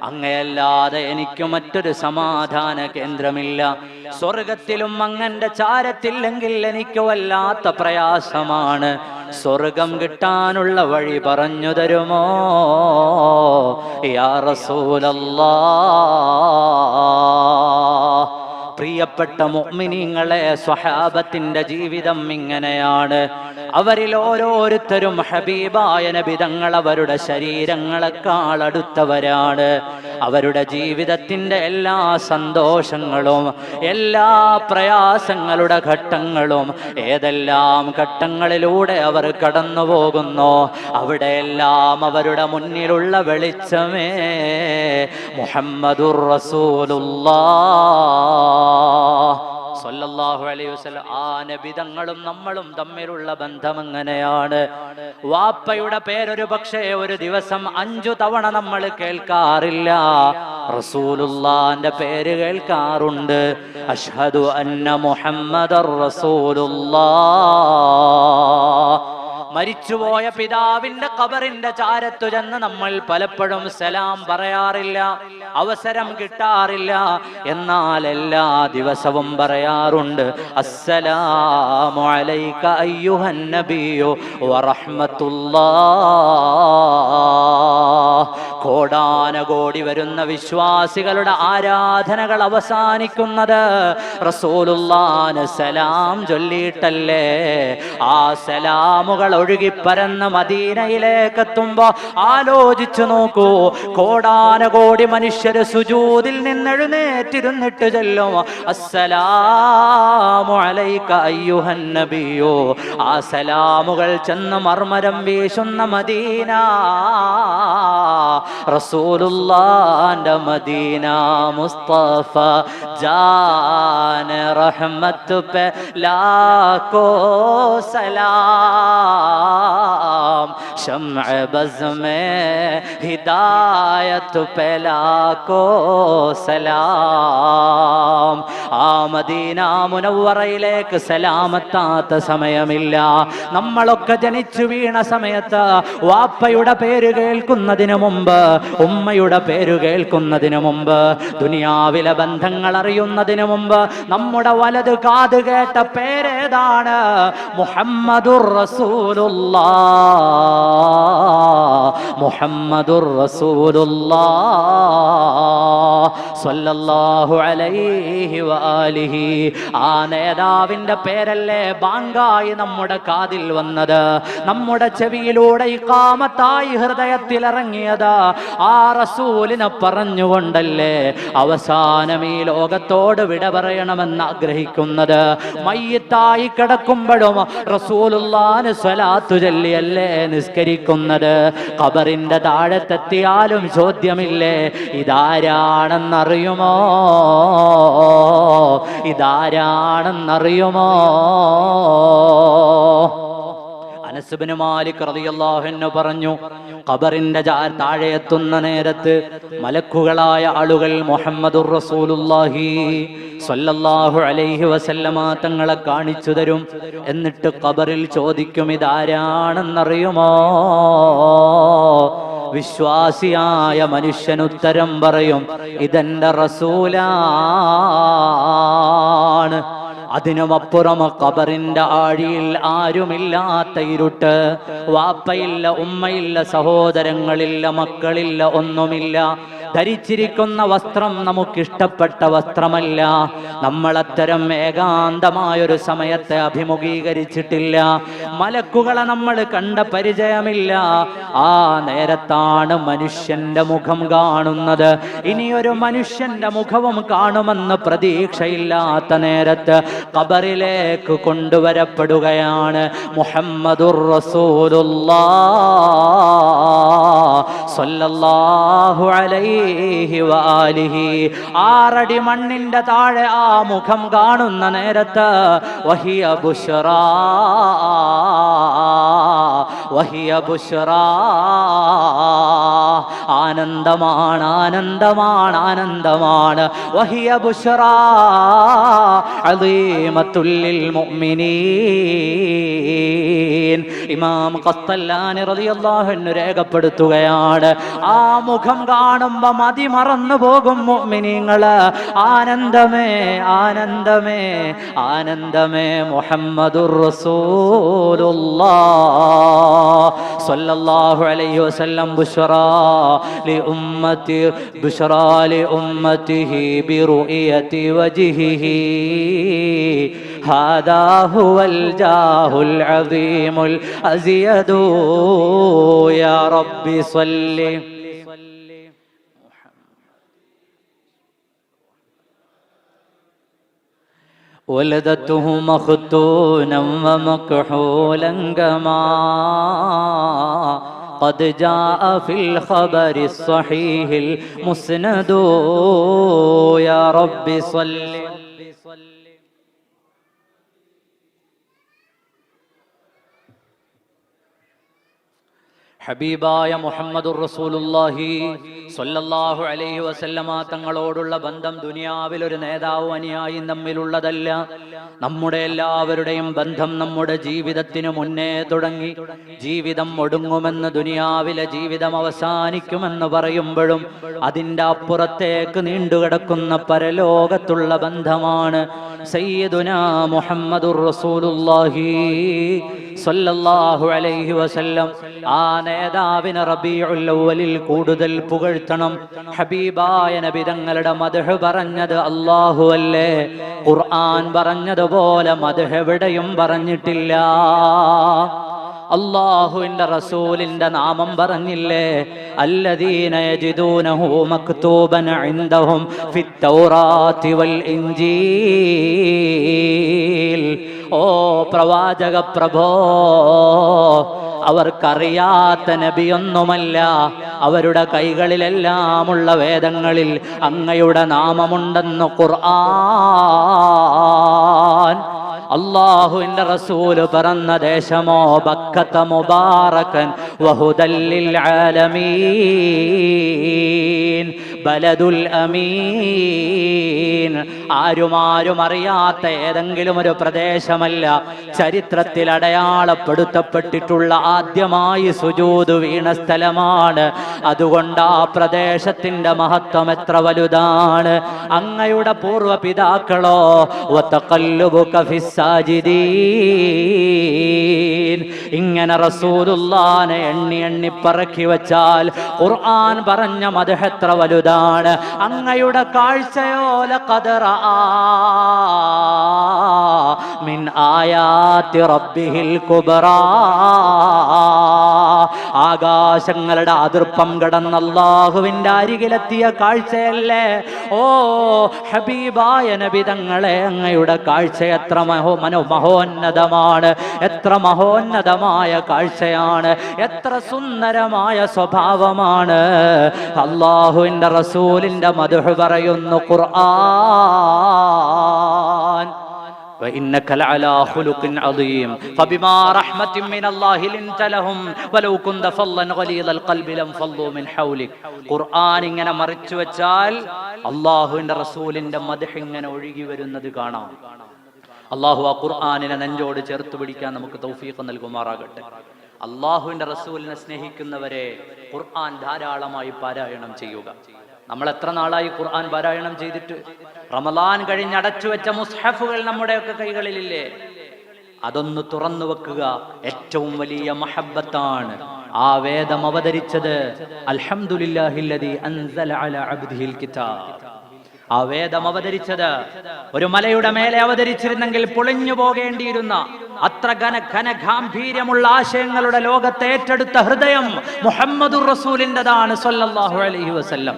അങ്ങയല്ലാതെ എനിക്ക് മറ്റൊരു സമാധാന കേന്ദ്രമില്ല. സ്വർഗത്തിലും അങ്ങന്റെ ചാരത്തില്ലെങ്കിൽ എനിക്ക് വല്ലാത്ത പ്രയാസമാണ്. സ്വർഗം കിട്ടാനുള്ള വഴി പറഞ്ഞു തരുമോ യാ റസൂലല്ലാഹ്? പ്രിയപ്പെട്ട മുഅ്മിനീങ്ങളെ, സ്വഹാബത്തിന്റെ ജീവിതം ഇങ്ങനെയാണ്. അവരിൽ ഓരോരുത്തരും ഹബീബായ നബി തങ്ങൾ അവരുടെ ശരീരങ്ങളെക്കാൾ അടുത്തവരാണ്. അവരുടെ ജീവിതത്തിന്റെ എല്ലാ സന്തോഷങ്ങളും എല്ലാ പ്രയാസങ്ങളുടെ ഘട്ടങ്ങളും ഏതെല്ലാം ഘട്ടങ്ങളിലൂടെ അവർ കടന്നു പോകുന്നു, അവിടെയെല്ലാം അവരുടെ മുന്നിലുള്ള വെളിച്ചമേ മുഹമ്മദുർ റസൂലുള്ളാഹ് സ്വല്ലല്ലാഹു അലൈഹി വസല്ലം. ആ നബി തങ്ങളും നമ്മളും തമ്മിലുള്ള ബന്ധം എങ്ങനെയാണ്? വാപ്പയുടെ പേരൊരു പക്ഷേ ഒരു ദിവസം 5 തവണ നമ്മൾ കേൾക്കാറില്ല. റസൂലുള്ളാഹിന്റെ പേര് കേൾക്കാറുണ്ട്. അഷ്ഹദു അന്ന മുഹമ്മദർ റസൂലുള്ളാഹ്. മരിച്ചുപോയ പിതാവിന്റെ ഖബറിന്റെ ചാരത്തു ചെന്ന് നമ്മൾ പലപ്പോഴും സലാം പറയാറില്ല, അവസരം കിട്ടാറില്ല. എന്നാൽ എല്ലാ ദിവസവും പറയാറുണ്ട്, അസ്സലാമു അലൈക അയ്യുഹൻ നബിയ്യു വറഹ്മത്തുള്ളാഹ്. കോടാനകോടി വരുന്ന വിശ്വാസികളുടെ ആരാധനകൾ അവസാനിക്കുന്നത് റസൂലുള്ളാഹിന് സലാം ചൊല്ലിയിട്ടല്ലേ? ആ സലാമുകൾ ഒഴുകിപ്പരന്ന് മദീനയിലേക്ക് എത്തുമ്പോ ആലോചിച്ചു നോക്കൂ, കോടാനകോടി മനുഷ്യര് സുജൂദിൽ നിന്ന് എഴുന്നേറ്റിരുന്നിട്ട് ചൊല്ലും അസ്സലാമു അലൈക അയ്യുഹൻ നബിയ്യു. ആ സലാമുകൾ ചെന്ന് മർമരം വീശുന്ന മദീന, റസൂലുള്ളാഹിന്റെ മദീന. മുസ്തഫ ജാൻ റഹ്മത്ത് പെ ലാഖോ സലാം, ശംഅ ബസ് മേ ഹിദായത്ത് പെ ലാഖോ സലാം. ആ മദീന മുനവ്വറയിലേക്ക് സലാമത്താത്ത സമയമില്ല. നമ്മളൊക്കെ ജനിച്ചു വീണ സമയത്ത് വാപ്പയുടെ പേര് കേൾക്കുന്നതിന് മുമ്പ്, ഉമ്മയുടെ പേര് കേൾക്കുന്നതിന് മുമ്പ്, ദുനിയാവിലെ ബന്ധങ്ങൾ അറിയുന്നതിന് മുമ്പ് നമ്മുടെ വലത് കാത് കേട്ട പേരേതാണ്? മുഹമ്മദുർ റസൂലുള്ളാഹ്, മുഹമ്മദുർ റസൂലുള്ളാഹ്. സ്വല്ലല്ലാഹു അലൈഹി വആലിഹി. ആ നേതാവിന്റെ പേരല്ലേ ബാങ്കായി നമ്മുടെ കാതിൽ വന്നത്, നമ്മുടെ ചെവിയിലൂടെ ഇഖാമത്തായി ഹൃദയത്തിൽ ഇറങ്ങിയത്. ആ റസൂലിനെ പറഞ്ഞുകൊണ്ടല്ലേ അവസാനം ഈ ലോകത്തോട് വിട പറയണമെന്ന് ആഗ്രഹിക്കുന്നത്. മയ്യിത്തായി കിടക്കുമ്പോഴും റസൂലുള്ളാഹിന് സ്വലാത്തു ചൊല്ലിയല്ലേ നിസ്കരിക്കുന്നത്. ഖബറിന്റെ താഴത്തെത്തിയാലും ചോദ്യമില്ലേ, ഇതാരാണെന്നറിയുമോ, ഇതാരാണെന്നറിയുമോ? അനസ് ഇബ്നു മാലിക് റളിയല്ലാഹു അൻഹു പറഞ്ഞു, ഖബറിന്റെ താഴെ എത്തുന്ന നേരത്ത് മലക്കുകളായ ആളുകൾ മുഹമ്മദുർ റസൂലുള്ളാഹി സ്വല്ലല്ലാഹു അലൈഹി വസല്ലമ തങ്ങളെ കാണിച്ചു തരും. എന്നിട്ട് ഖബറിൽ ചോദിക്കും, ഇതാരാണെന്നറിയുമോ? വിശ്വാസിയായ മനുഷ്യൻ ഉത്തരം പറയും, ഇതെന്റെ റസൂലാണ്. അതിനുമപ്പുറം ഖബറിന്റെ ആഴിയിൽ ആരുമില്ലാത്ത ഇരുട്ട്, വാപ്പയില്ല, ഉമ്മയില്ല, സഹോദരങ്ങളില്ല, മക്കളില്ല, ഒന്നുമില്ല. ധരിച്ചിരിക്കുന്ന വസ്ത്രം നമുക്കിഷ്ടപ്പെട്ട വസ്ത്രമല്ല. നമ്മളത്തരം ഏകാന്തമായൊരു സമയത്തെ അഭിമുഖീകരിച്ചിട്ടില്ല. മലക്കുകളെ നമ്മൾ കണ്ട പരിചയമില്ല. ആ നേരത്താണ് മനുഷ്യന്റെ മുഖം കാണുന്നത്. ഇനിയൊരു മനുഷ്യന്റെ മുഖവും കാണുമെന്ന് പ്രതീക്ഷയില്ലാത്ത നേരത്ത് ഖബറിലേക്ക് കൊണ്ടുവരപ്പെടുകയാണ് മുഹമ്മദുർ റസൂലുള്ളാഹ് സ്വല്ലല്ലാഹു അലൈഹി വആലിഹി. 6 അടി മണ്ണിന്റെ താഴെ ആ മുഖം കാണുന്ന നേരത്ത് വഹിയ ബുശ്റാ, വഹിയ ബുശ്റാ, ആനന്ദമാണ്, ആനന്ദമാണ്, ആനന്ദമാണ്. വഹിയ ബുശ്റാ അദീമത്തുൽ ലിൽ മുഅ്മിനീൻ. ഇമാം ഖസ്തല്ലാനി റളിയല്ലാഹു അൻഹു രേഖപ്പെടുത്തുകയാണ്, ആ മുഖം കാണുമ്പോ മതി മറന്നു പോകും മുഅ്മിനീങ്ങള്. ആനന്ദമേ, ആനന്ദമേ, ആനന്ദമേ. മുഹമ്മദുർ റസൂലുള്ളാഹ് സ്വല്ലല്ലാഹു അലൈഹി വസല്ലം ബുശ്റാ ലി ഉമ്മത്തി, ബുശ്റാ ലി ഉമ്മത്തിഹി ബിറുഇയതി വജ്ഹിഹി. هذا هو الجاه العظيم الأزيد يا رب صل. ولدته مختونا ومكحولا كما قد جاء في الخبر الصحيح المسند يا رب صل. ഹബീബായ മുഹമ്മദുർ റസൂലുള്ളാഹി സ്വല്ലല്ലാഹു അലൈഹി വസല്ലമ തങ്ങളോടുള്ള ബന്ധം ദുനിയാവിൽ ഒരു നേതാവും അനുയായിയും തമ്മിലുള്ളതല്ല. നമ്മുടെ എല്ലാവരുടെയും ബന്ധം നമ്മുടെ ജീവിതത്തിന് മുന്നേ തുടങ്ങി. ജീവിതം ഒടുങ്ങുമെന്ന്, ദുനിയാവിലെ ജീവിതം അവസാനിക്കുമെന്ന് പറയുമ്പോഴും അതിൻ്റെ അപ്പുറത്തേക്ക് നീണ്ടുകിടക്കുന്ന പരലോകത്തുള്ള ബന്ധമാണ് സയ്യിദുനാ മുഹമ്മദുർ റസൂലുള്ളാഹി സ്വല്ലല്ലാഹു അലൈഹി വസല്ലം. ആ നേതാവിനെ റബീഉൽ അവ്വലിൽ കൂടുതൽ പുകഴ്ത്തണം. ഹബീബായ നബി തങ്ങളുടെ മദ്ഹ് പറഞ്ഞത് അല്ലാഹു അല്ലേ. ഖുർആൻ പറഞ്ഞതുപോലെ മദ്ഹ് എവിടെയും പറഞ്ഞിട്ടില്ല. അല്ലാഹുവിന്റെ റസൂലിന്റെ നാമം പറഞ്ഞില്ലേ, അല്ലദീന യജിദൂനഹു മക്തൂബൻ ഇൻദഹും ഫിത് തൗറാത്തി വൽ ഇൻജീൽ. ഓ പ്രവാചക പ്രഭോ, അവർക്കറിയാത്ത നബിയൊന്നുമല്ല. അവരുടെ കൈകളിലെല്ലാമുള്ള വേദങ്ങളിൽ അങ്ങയുടെ നാമമുണ്ടെന്ന് ഖുർആൻ. അല്ലാഹുവിന്റെ റസൂല് പറന്ന ദേശമോ ബക്കത്ത മുബാറകൻ വഹുദൽ ലിൽ ആലമീൻ, ബലദുൽ അമീൻ. ആരും അറിയാത്ത ഏതെങ്കിലും ഒരു പ്രദേശമല്ല, ചരിത്രത്തിൽ അടയാളപ്പെടുത്തപ്പെട്ടിട്ടുള്ള ആദ്യമായി സുജൂദ് വീണ സ്ഥലമാണ്. അതുകൊണ്ട് ആ പ്രദേശത്തിന്റെ മഹത്വം എത്ര വലുതാണ്. അങ്ങയുടെ പൂർവ്വ പിതാക്കളോ വതഖല്ലുബുക ഫിസ്സാജിദീൻ, ഇങ്ങനെ റസൂലുള്ളാഹിനെ എണ്ണി എണ്ണി പറക്കി വച്ചാൽ ഖുർആൻ പറഞ്ഞ മദ്ഹ് എത്ര വലുതാണ്. അങ്ങയുടെ കാഴ്ചയോ ലഖദ് റആ മിൻ ആയാതി റബ്ബിഹിൽ കുബ്റാ. ആകാശങ്ങളുടെ അതിർപ്പം കടന്ന് അല്ലാഹുവിന്റെ അരികിലെത്തിയ കാഴ്ചയല്ലേ ഓ ഹബീബായ നബി തങ്ങളെ. അങ്ങയുടെ കാഴ്ച എത്ര മഹോന്നതമാണ്, എത്ര മഹോന്നതമായ കാഴ്ചയാണ്, എത്ര സുന്ദരമായ സ്വഭാവമാണ്. അല്ലാഹുവിന്റെ റസൂലിന്റെ മദ്ഹ് പറയുന്നു ഖുർആൻ. وإنك لعلى خلق عظيم فبما رحمة من الله لنت لهم ولو كنت فظا غليظ القلب لانفضوا من حولك. ഖുർആൻ ഇങ്ങനെ മറിച്ചു വെച്ചാൽ അല്ലാഹുവിന്റെ റസൂലിന്റെ മദ്ഹ് ഇങ്ങനെ ഒഴുകി വരുന്നത് കാണാം. അല്ലാഹു ആ ഖുർആനിനെ നെഞ്ചോട് ചേർത്ത് പിടിക്കാൻ നമുക്ക് തൗഫീഖ് നൽകുമാറാകട്ടെ. അല്ലാഹുവിന്റെ റസൂലിനെ സ്നേഹിക്കുന്നവരെ ഖുർആൻ ധാരാളമായി പാരായണം ചെയ്യുക. നമ്മൾ എത്ര നാളായി ഖുർആൻ പാരായണം ചെയ്തിട്ട്? റമളാൻ കഴിഞ്ഞ് അടച്ചു വെച്ച മുസ്ഹഫുകൾ നമ്മുടെയൊക്കെ കൈകളിലില്ലേ? അതൊന്ന് തുറന്നു വെക്കുക. ഏറ്റവും വലിയ മഹബ്ബത്താണ് ആ വേദം അവതരിച്ചത്. അൽഹംദുലില്ലാഹില്ലദീ അൻസല അലാ അബ്ദിഹിൽ കിതാബ്. ആ വേദം അവതരിച്ചത് ഒരു മലയുടെ മേലെ അവതരിച്ചിരുന്നെങ്കിൽ പൊളിഞ്ഞു പോകേണ്ടിയിരുന്ന അത്ര ഘനഗാംഭീര്യമുള്ള ആശയങ്ങളുടെ ലോകത്തെ ഏറ്റെടുത്ത ഹൃദയം മുഹമ്മദുർ റസൂലിൻ്റെതാണ് സ്വല്ലല്ലാഹു അലൈഹി വസല്ലം.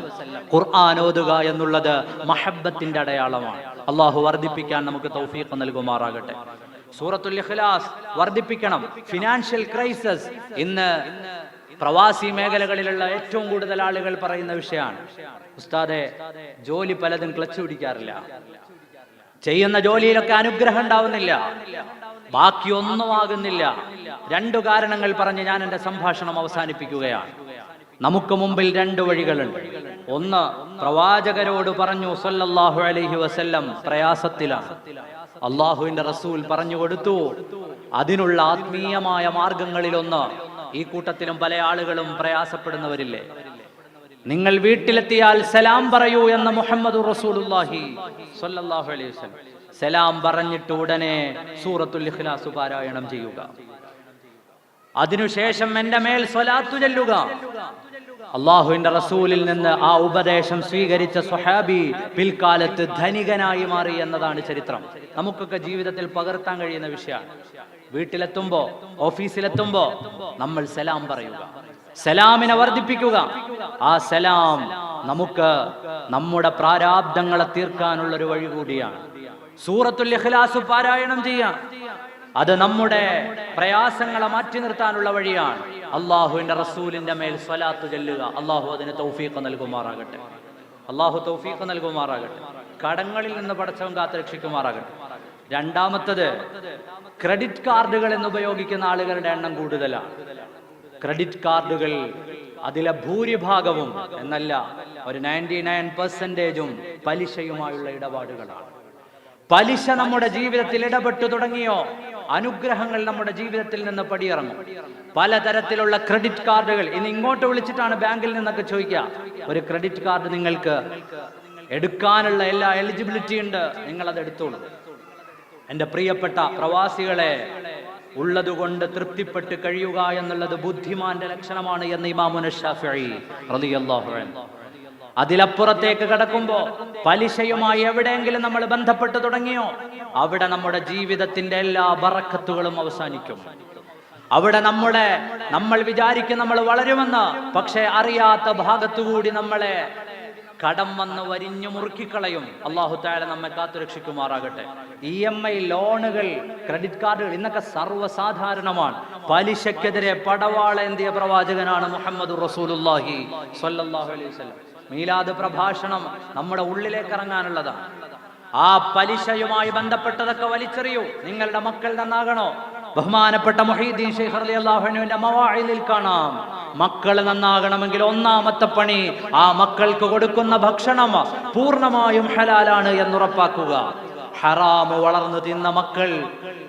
ഖുർആൻ ഓതുക എന്നുള്ളത് മഹബ്ബത്തിന്റെ അടയാളമാണ്. അല്ലാഹു വർദ്ധിപ്പിക്കാൻ നമുക്ക് തൗഫീഖ് നൽകുമാറാകട്ടെ. സൂറത്തുൽ ഇഖ്ലാസ് വർദ്ധിപ്പിക്കണം. ഫിനാൻഷ്യൽ ക്രൈസിസ് ഇന്ന് പ്രവാസി മേഖലകളിലുള്ള ഏറ്റവും കൂടുതൽ ആളുകൾ പറയുന്ന വിഷയമാണ്. ഉസ്താദെ, ജോലി പലതും ക്ലച്ച് പിടിക്കാറില്ല, ചെയ്യുന്ന ജോലിയിലൊക്കെ അനുഗ്രഹം ഉണ്ടാവുന്നില്ല, ബാക്കിയൊന്നും ആകുന്നില്ല. രണ്ടു കാരണങ്ങൾ പറഞ്ഞ് ഞാൻ എന്റെ സംഭാഷണം അവസാനിപ്പിക്കുകയാണ്. നമുക്ക് മുമ്പിൽ രണ്ട് വഴികളുണ്ട്. ഒന്ന്, പ്രവാചകരോട് പറഞ്ഞു സല്ലല്ലാഹു അലൈഹി വസല്ലം പ്രയാസത്തിലാണ്, അള്ളാഹുവിന്റെ റസൂൽ പറഞ്ഞു കൊടുത്തു. അതിനുള്ള ആത്മീയമായ മാർഗങ്ങളിലൊന്ന്, ഈ കൂട്ടത്തിലും പല ആളുകളും പ്രയാസപ്പെടുന്നവരില്ലേ, നിങ്ങൾ വീട്ടിലെത്തിയാൽ സലാം പറയൂ എന്ന് മുഹമ്മദുർ റസൂലുള്ളാഹി സ്വല്ലല്ലാഹു അലൈഹി വസല്ലം. സലാം പറഞ്ഞിട്ട് ഉടനെ സൂറത്തുൽ ഇഖ്ലാസ് പാരായണം ചെയ്യുക. അതിനുശേഷം എന്റെ മേൽ സ്വലാത്തു ചൊല്ലുക. അള്ളാഹുവിന്റെ റസൂലിൽ നിന്ന് ആ ഉപദേശം സ്വീകരിച്ച സ്വഹാബി പിൽക്കാലത്ത് ധനികനായി മാറി എന്നതാണ് ചരിത്രം. നമുക്കൊക്കെ ജീവിതത്തിൽ പകർത്താൻ കഴിയുന്ന വിഷയമാണ്. വീട്ടിലെത്തുമ്പോ, ഓഫീസിലെത്തുമ്പോ നമ്മൾ സലാം പറയുക, സലാമിനെ വർദ്ധിപ്പിക്കുക. ആ സലാം നമുക്ക് നമ്മുടെ പ്രാരാബ്ദങ്ങളെ തീർക്കാനുള്ള ഒരു വഴി കൂടിയാണ്. സൂറത്തുൽ ഇഖ്ലാസ് പാരായണം ചെയ്യാം. അത് നമ്മുടെ പ്രയാസങ്ങളെ മാറ്റി നിർത്താനുള്ള വഴിയാണ്. അള്ളാഹുവിന്റെ റസൂലിന്റെ മേൽ സ്വലാത്ത് ചൊല്ലുക. അള്ളാഹു അതിന് തൗഫീഖ് നൽകുമാറാകട്ടെ. അള്ളാഹു തൗഫീഖ് നൽകുമാറാകട്ടെ. കടങ്ങളിൽ നിന്ന് പടച്ചവൻ കാത്തുരക്ഷിക്കുമാറാകട്ടെ. രണ്ടാമത്തത്, ക്രെഡിറ്റ് കാർഡുകൾ എന്ന് ഉപയോഗിക്കുന്ന ആളുകളുടെ എണ്ണം കൂടുതലാണ്. ക്രെഡിറ്റ് കാർഡുകൾ അതിലെ ഭൂരിഭാഗവും എന്നല്ല, ഒരു 99% പലിശയുമായുള്ള ഇടപാടുകളാണ്. പലിശ നമ്മുടെ ജീവിതത്തിൽ ഇടപെട്ടു തുടങ്ങിയോ, അനുഗ്രഹങ്ങൾ നമ്മുടെ ജീവിതത്തിൽ നിന്ന് പടിയിറങ്ങും. പലതരത്തിലുള്ള ക്രെഡിറ്റ് കാർഡുകൾ ഇന്ന് ഇങ്ങോട്ട് വിളിച്ചിട്ടാണ് ബാങ്കിൽ നിന്നൊക്കെ ചോദിക്കുക, ഒരു ക്രെഡിറ്റ് കാർഡ് നിങ്ങൾക്ക് എടുക്കാനുള്ള എല്ലാ എലിജിബിലിറ്റി ഉണ്ട്, നിങ്ങൾ അത് എടുത്തോളൂ. എൻ്റെ പ്രിയപ്പെട്ട പ്രവാസികളെ, ഉള്ളതുകൊണ്ട് തൃപ്തിപ്പെട്ട് കഴിയുക എന്നുള്ളത് ബുദ്ധിമാന്റെ ലക്ഷണമാണ് എന്ന് ഇമാമുന ശാഫിഈ റളിയല്ലാഹു അൻഹു. അതിലപ്പുറത്തേക്ക് കടക്കുമ്പോ പലിശയുമായി എവിടെയെങ്കിലും നമ്മൾ ബന്ധപ്പെട്ട് തുടങ്ങിയോ, അവിടെ നമ്മുടെ ജീവിതത്തിന്റെ എല്ലാ ബറക്കത്തുകളും അവസാനിക്കും. അവിടെ നമ്മൾ വിചാരിക്കും നമ്മൾ വളരുമെന്ന്, പക്ഷെ അറിയാത്ത ഭാഗത്തുകൂടി നമ്മളെ കടം വന്ന് വരിഞ്ഞു മുറുക്കിക്കളയും. അല്ലാഹു തആല നമ്മെ കാത്തുരക്ഷിക്കുമാറാകട്ടെ. EMI ലോണുകൾ, ക്രെഡിറ്റ് കാർഡുകൾ ഇന്നൊക്കെ സർവ്വസാധാരണമാണ്. പലിശക്കെതിരെ പടവാളേന്തിയ പ്രവാചകനാണ് മുഹമ്മദുർ റസൂലുള്ളാഹി സ്വല്ലല്ലാഹു അലൈഹി വസല്ലം. മീലാദ് പ്രഭാഷണം നമ്മുടെ ഉള്ളിലേക്ക് ഇറങ്ങാനുള്ളതാണ്. ആ പലിശയുമായി ബന്ധപ്പെട്ടതൊക്കെ വലിച്ചെറിയൂ. നിങ്ങളുടെ മക്കൾ നന്നാകണോ? ബഹുമാനപ്പെട്ട മുഹീദ്ദീൻ ശൈഖ് റളിയല്ലാഹു അൻഹുവിന്റെ മവാഇലിൽ കാണാം, മക്കൾ നന്നാകണമെങ്കിൽ ഒന്നാമത്തെ പണി ആ മക്കൾക്ക് കൊടുക്കുന്ന ഭക്ഷണം പൂർണ്ണമായും ഹലാലാണ് എന്നുറപ്പാക്കുക. ഹറാമ് വളർന്നു തിന്ന മക്കൾ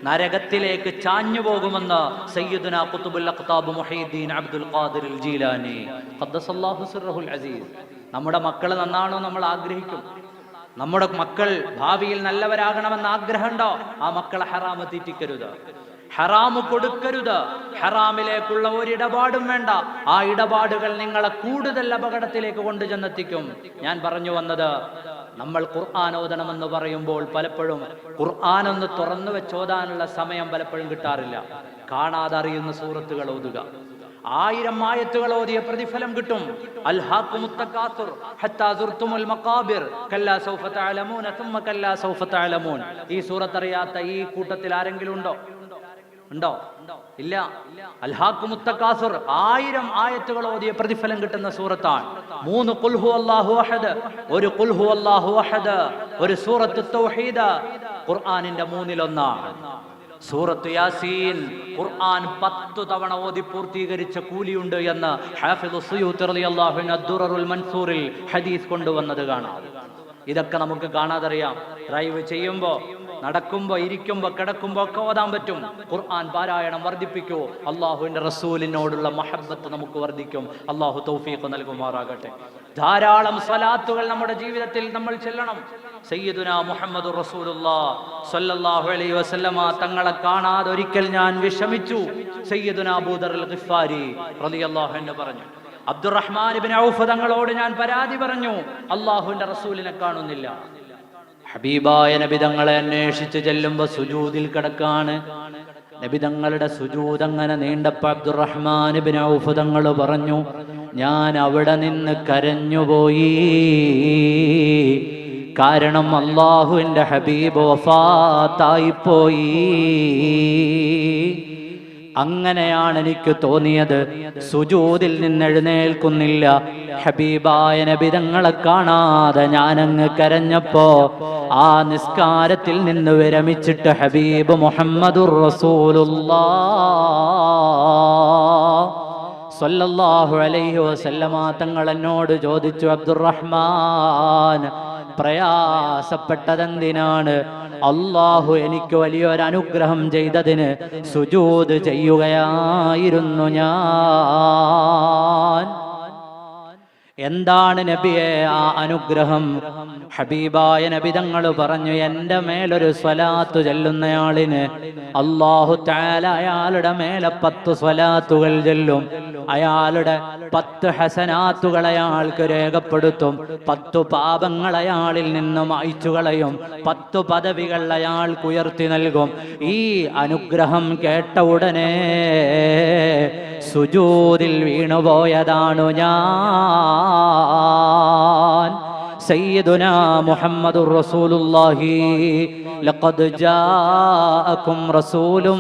നരകത്തിലേക്ക് ചാഞ്ഞു പോകുമെന്ന് സയ്യിദുനാ ഖുത്ബുൽ അഖ്താബ് മുഹീദ്ദീൻ അബ്ദുൽ ഖാദിർ ജീലാനി ഖദ്ദസല്ലാഹു സിർറഹുൽ അസീസ്. നമ്മുടെ മക്കൾ നന്നാണോ നമ്മൾ ആഗ്രഹിക്കും. നമ്മുടെ മക്കൾ ഭാവിയിൽ നല്ലവരാകണമെന്ന് ആഗ്രഹമുണ്ടോ, ആ മക്കളെ ഹറാമ് തീറ്റിക്കരുത്. ഹറാമ് കൊടുക്കരുത്. ഹറാമിലേക്കുള്ള ഒരിടപാടും വേണ്ട. ആ ഇടപാടുകൾ നിങ്ങളെ കൂടുതൽ അപകടത്തിലേക്ക് കൊണ്ടുചെന്നെത്തിക്കും. ഞാൻ പറഞ്ഞു വന്നത്, നമ്മൾ ഖുർആൻ ഓതണമെന്ന് പറയുമ്പോൾ പലപ്പോഴും ഖുർആൻ ഒന്ന് തുറന്നു വെച്ചോതാനുള്ള സമയം പലപ്പോഴും കിട്ടാറില്ല. കാണാതെ അറിയുന്ന സൂറത്തുകൾ ഓതുക. 1000 ആയത്തുകൾ ഓതിയ പ്രതിഫലം കിട്ടും. അൽഹാഖുമുത് തകാസുർ ഹത്താ സുർതുമുൽ മഖാബിർ കല്ലാ സൗഫ തഅലമൂന സുമ്മ കല്ലാ സൗഫ തഅലമൂൻ. ഈ സൂറത്ത് അറിയാത്ത ഈ കൂട്ടത്തിൽ ആരെങ്കിലും ഉണ്ടോ? ഇല്ല. അൽഹാഖുമുത് തകാസുർ 1000 ആയത്തുകൾ ഓതിയ പ്രതിഫലം കിട്ടുന്ന സൂറത്താണ്. 3 ഖുൽ ഹുവല്ലാഹു അഹദ്, 1 ഖുൽ ഹുവല്ലാഹു അഹദ്, 1 സൂറത്തു തൗഹീദ് ഖുർആനിന്റെ 1/3. സൂറത്ത് യാസീൻ ഖുർആൻ 10 തവണ ഓതി പൂർത്തീകരിച്ച കൂലിയുണ്ട് എന്ന് ഹാഫിദ് സുയൂത്തി റളിയല്ലാഹു അൻഹു അദ്ദുററുൽ മൻസൂറിൽ ഹദീസ് കൊണ്ടുവന്നത് കാണാം. ഇതൊക്കെ നമുക്ക് കാണാതറിയാം. ഡ്രൈവ് ചെയ്യുമ്പോ, നടക്കുമ്പോ, ഇരിക്കുമ്പോ, കിടക്കുമ്പോ ഒക്കെ ഓതാൻ പറ്റും. ഖുർആൻ പാരായണം വർദ്ധിപ്പിക്കൂ. അള്ളാഹുവിന്റെ റസൂലിനോടുള്ള മഹബ്ബത്ത് നമുക്ക് വർദ്ധിക്കും. അള്ളാഹു തൗഫീഖ് നൽകുമാറാകട്ടെ. ധാരാളം സ്വലാത്തുകൾ നമ്മുടെ ജീവിതത്തിൽ നമ്മൾ ചെല്ലണം. സയ്യിദുനാ മുഹമ്മദുർ റസൂലുള്ളാഹി സ്വല്ലല്ലാഹു അലൈഹി വസല്ലമ തങ്ങളെ കാണാതെ ഒരിക്കൽ ഞാൻ വിഷമിച്ചു. സയ്യിദുനാ അബൂദർ ഗിഫാരി റളിയല്ലാഹു അൻഹു പറഞ്ഞു, അബ്ദുറഹ്മാൻ ഇബ്നു ഔഫ് തങ്ങളോട് ഞാൻ പരാതി പറഞ്ഞു, അള്ളാഹുവിന്റെ റസൂലിനെ കാണുന്നില്ല. ഹബീബായ നബി തങ്ങളെ അന്വേഷിച്ച് ചെല്ലുമ്പോ സുജൂദിൽ കിടക്കാണ്. നബി തങ്ങളുടെ സുജൂദ് അങ്ങനെ നീണ്ടപ്പോൾ അബ്ദുറഹ്മാൻ ഇബ്നു ഔഫ് തങ്ങൾ പറഞ്ഞു, ഞാൻ അവിടെ നിന്ന് കരഞ്ഞുപോയി. കാരണം അല്ലാഹുവിന്റെ ഹബീബ് വഫാത്തായിപ്പോയി. അങ്ങനെയാണ് എനിക്ക് തോന്നിയത്. സുജൂദിൽ നിന്ന് എഴുന്നേൽക്കുന്നില്ല. ഹബീബായ നബി തങ്ങളെ കാണാതെ ഞാനങ്ങ് കരഞ്ഞപ്പോ ആ നിസ്കാരത്തിൽ നിന്ന് വിരമിച്ചിട്ട് ഹബീബ് മുഹമ്മദുർ റസൂലുള്ളാഹി സ്വല്ലല്ലാഹു അലൈഹി വസല്ലമ തങ്ങൾ എന്നോട് ചോദിച്ചു, അബ്ദുറഹ്മാൻ, പ്രയാസപ്പെട്ടതെന്തിനാണ്? അല്ലാഹു എനിക്ക് വലിയൊരു അനുഗ്രഹം ചെയ്തതിന് സുജൂദ് ചെയ്യുകയായിരുന്നു ഞാൻ. എന്താണ് നബിയെ ആ അനുഗ്രഹം? ഹബീബായ നബി തങ്ങൾ പറഞ്ഞു, എൻ്റെ മേലൊരു സ്വലാത്ത് ചൊല്ലുന്നയാളിന് അല്ലാഹു തആല അയാളുടെ മേലെ 10 സ്വലാത്തുകൾ ചൊല്ലും. അയാളുടെ 10 ഹസനാത്തുകൾ അയാൾക്ക് രേഖപ്പെടുത്തും. 10 പാപങ്ങൾ അയാളിൽ നിന്നും അയച്ചു കളയും. 10 പദവികൾ അയാൾക്ക് ഉയർത്തി നൽകും. ഈ അനുഗ്രഹം കേട്ട ഉടനെ സുജൂദിൽ വീണുപോയതാണു ഞാൻ. സയ്യിദുനാ മുഹമ്മദുർ റസൂലുള്ളാഹി ലഖദ് ജാഅകും റസൂലും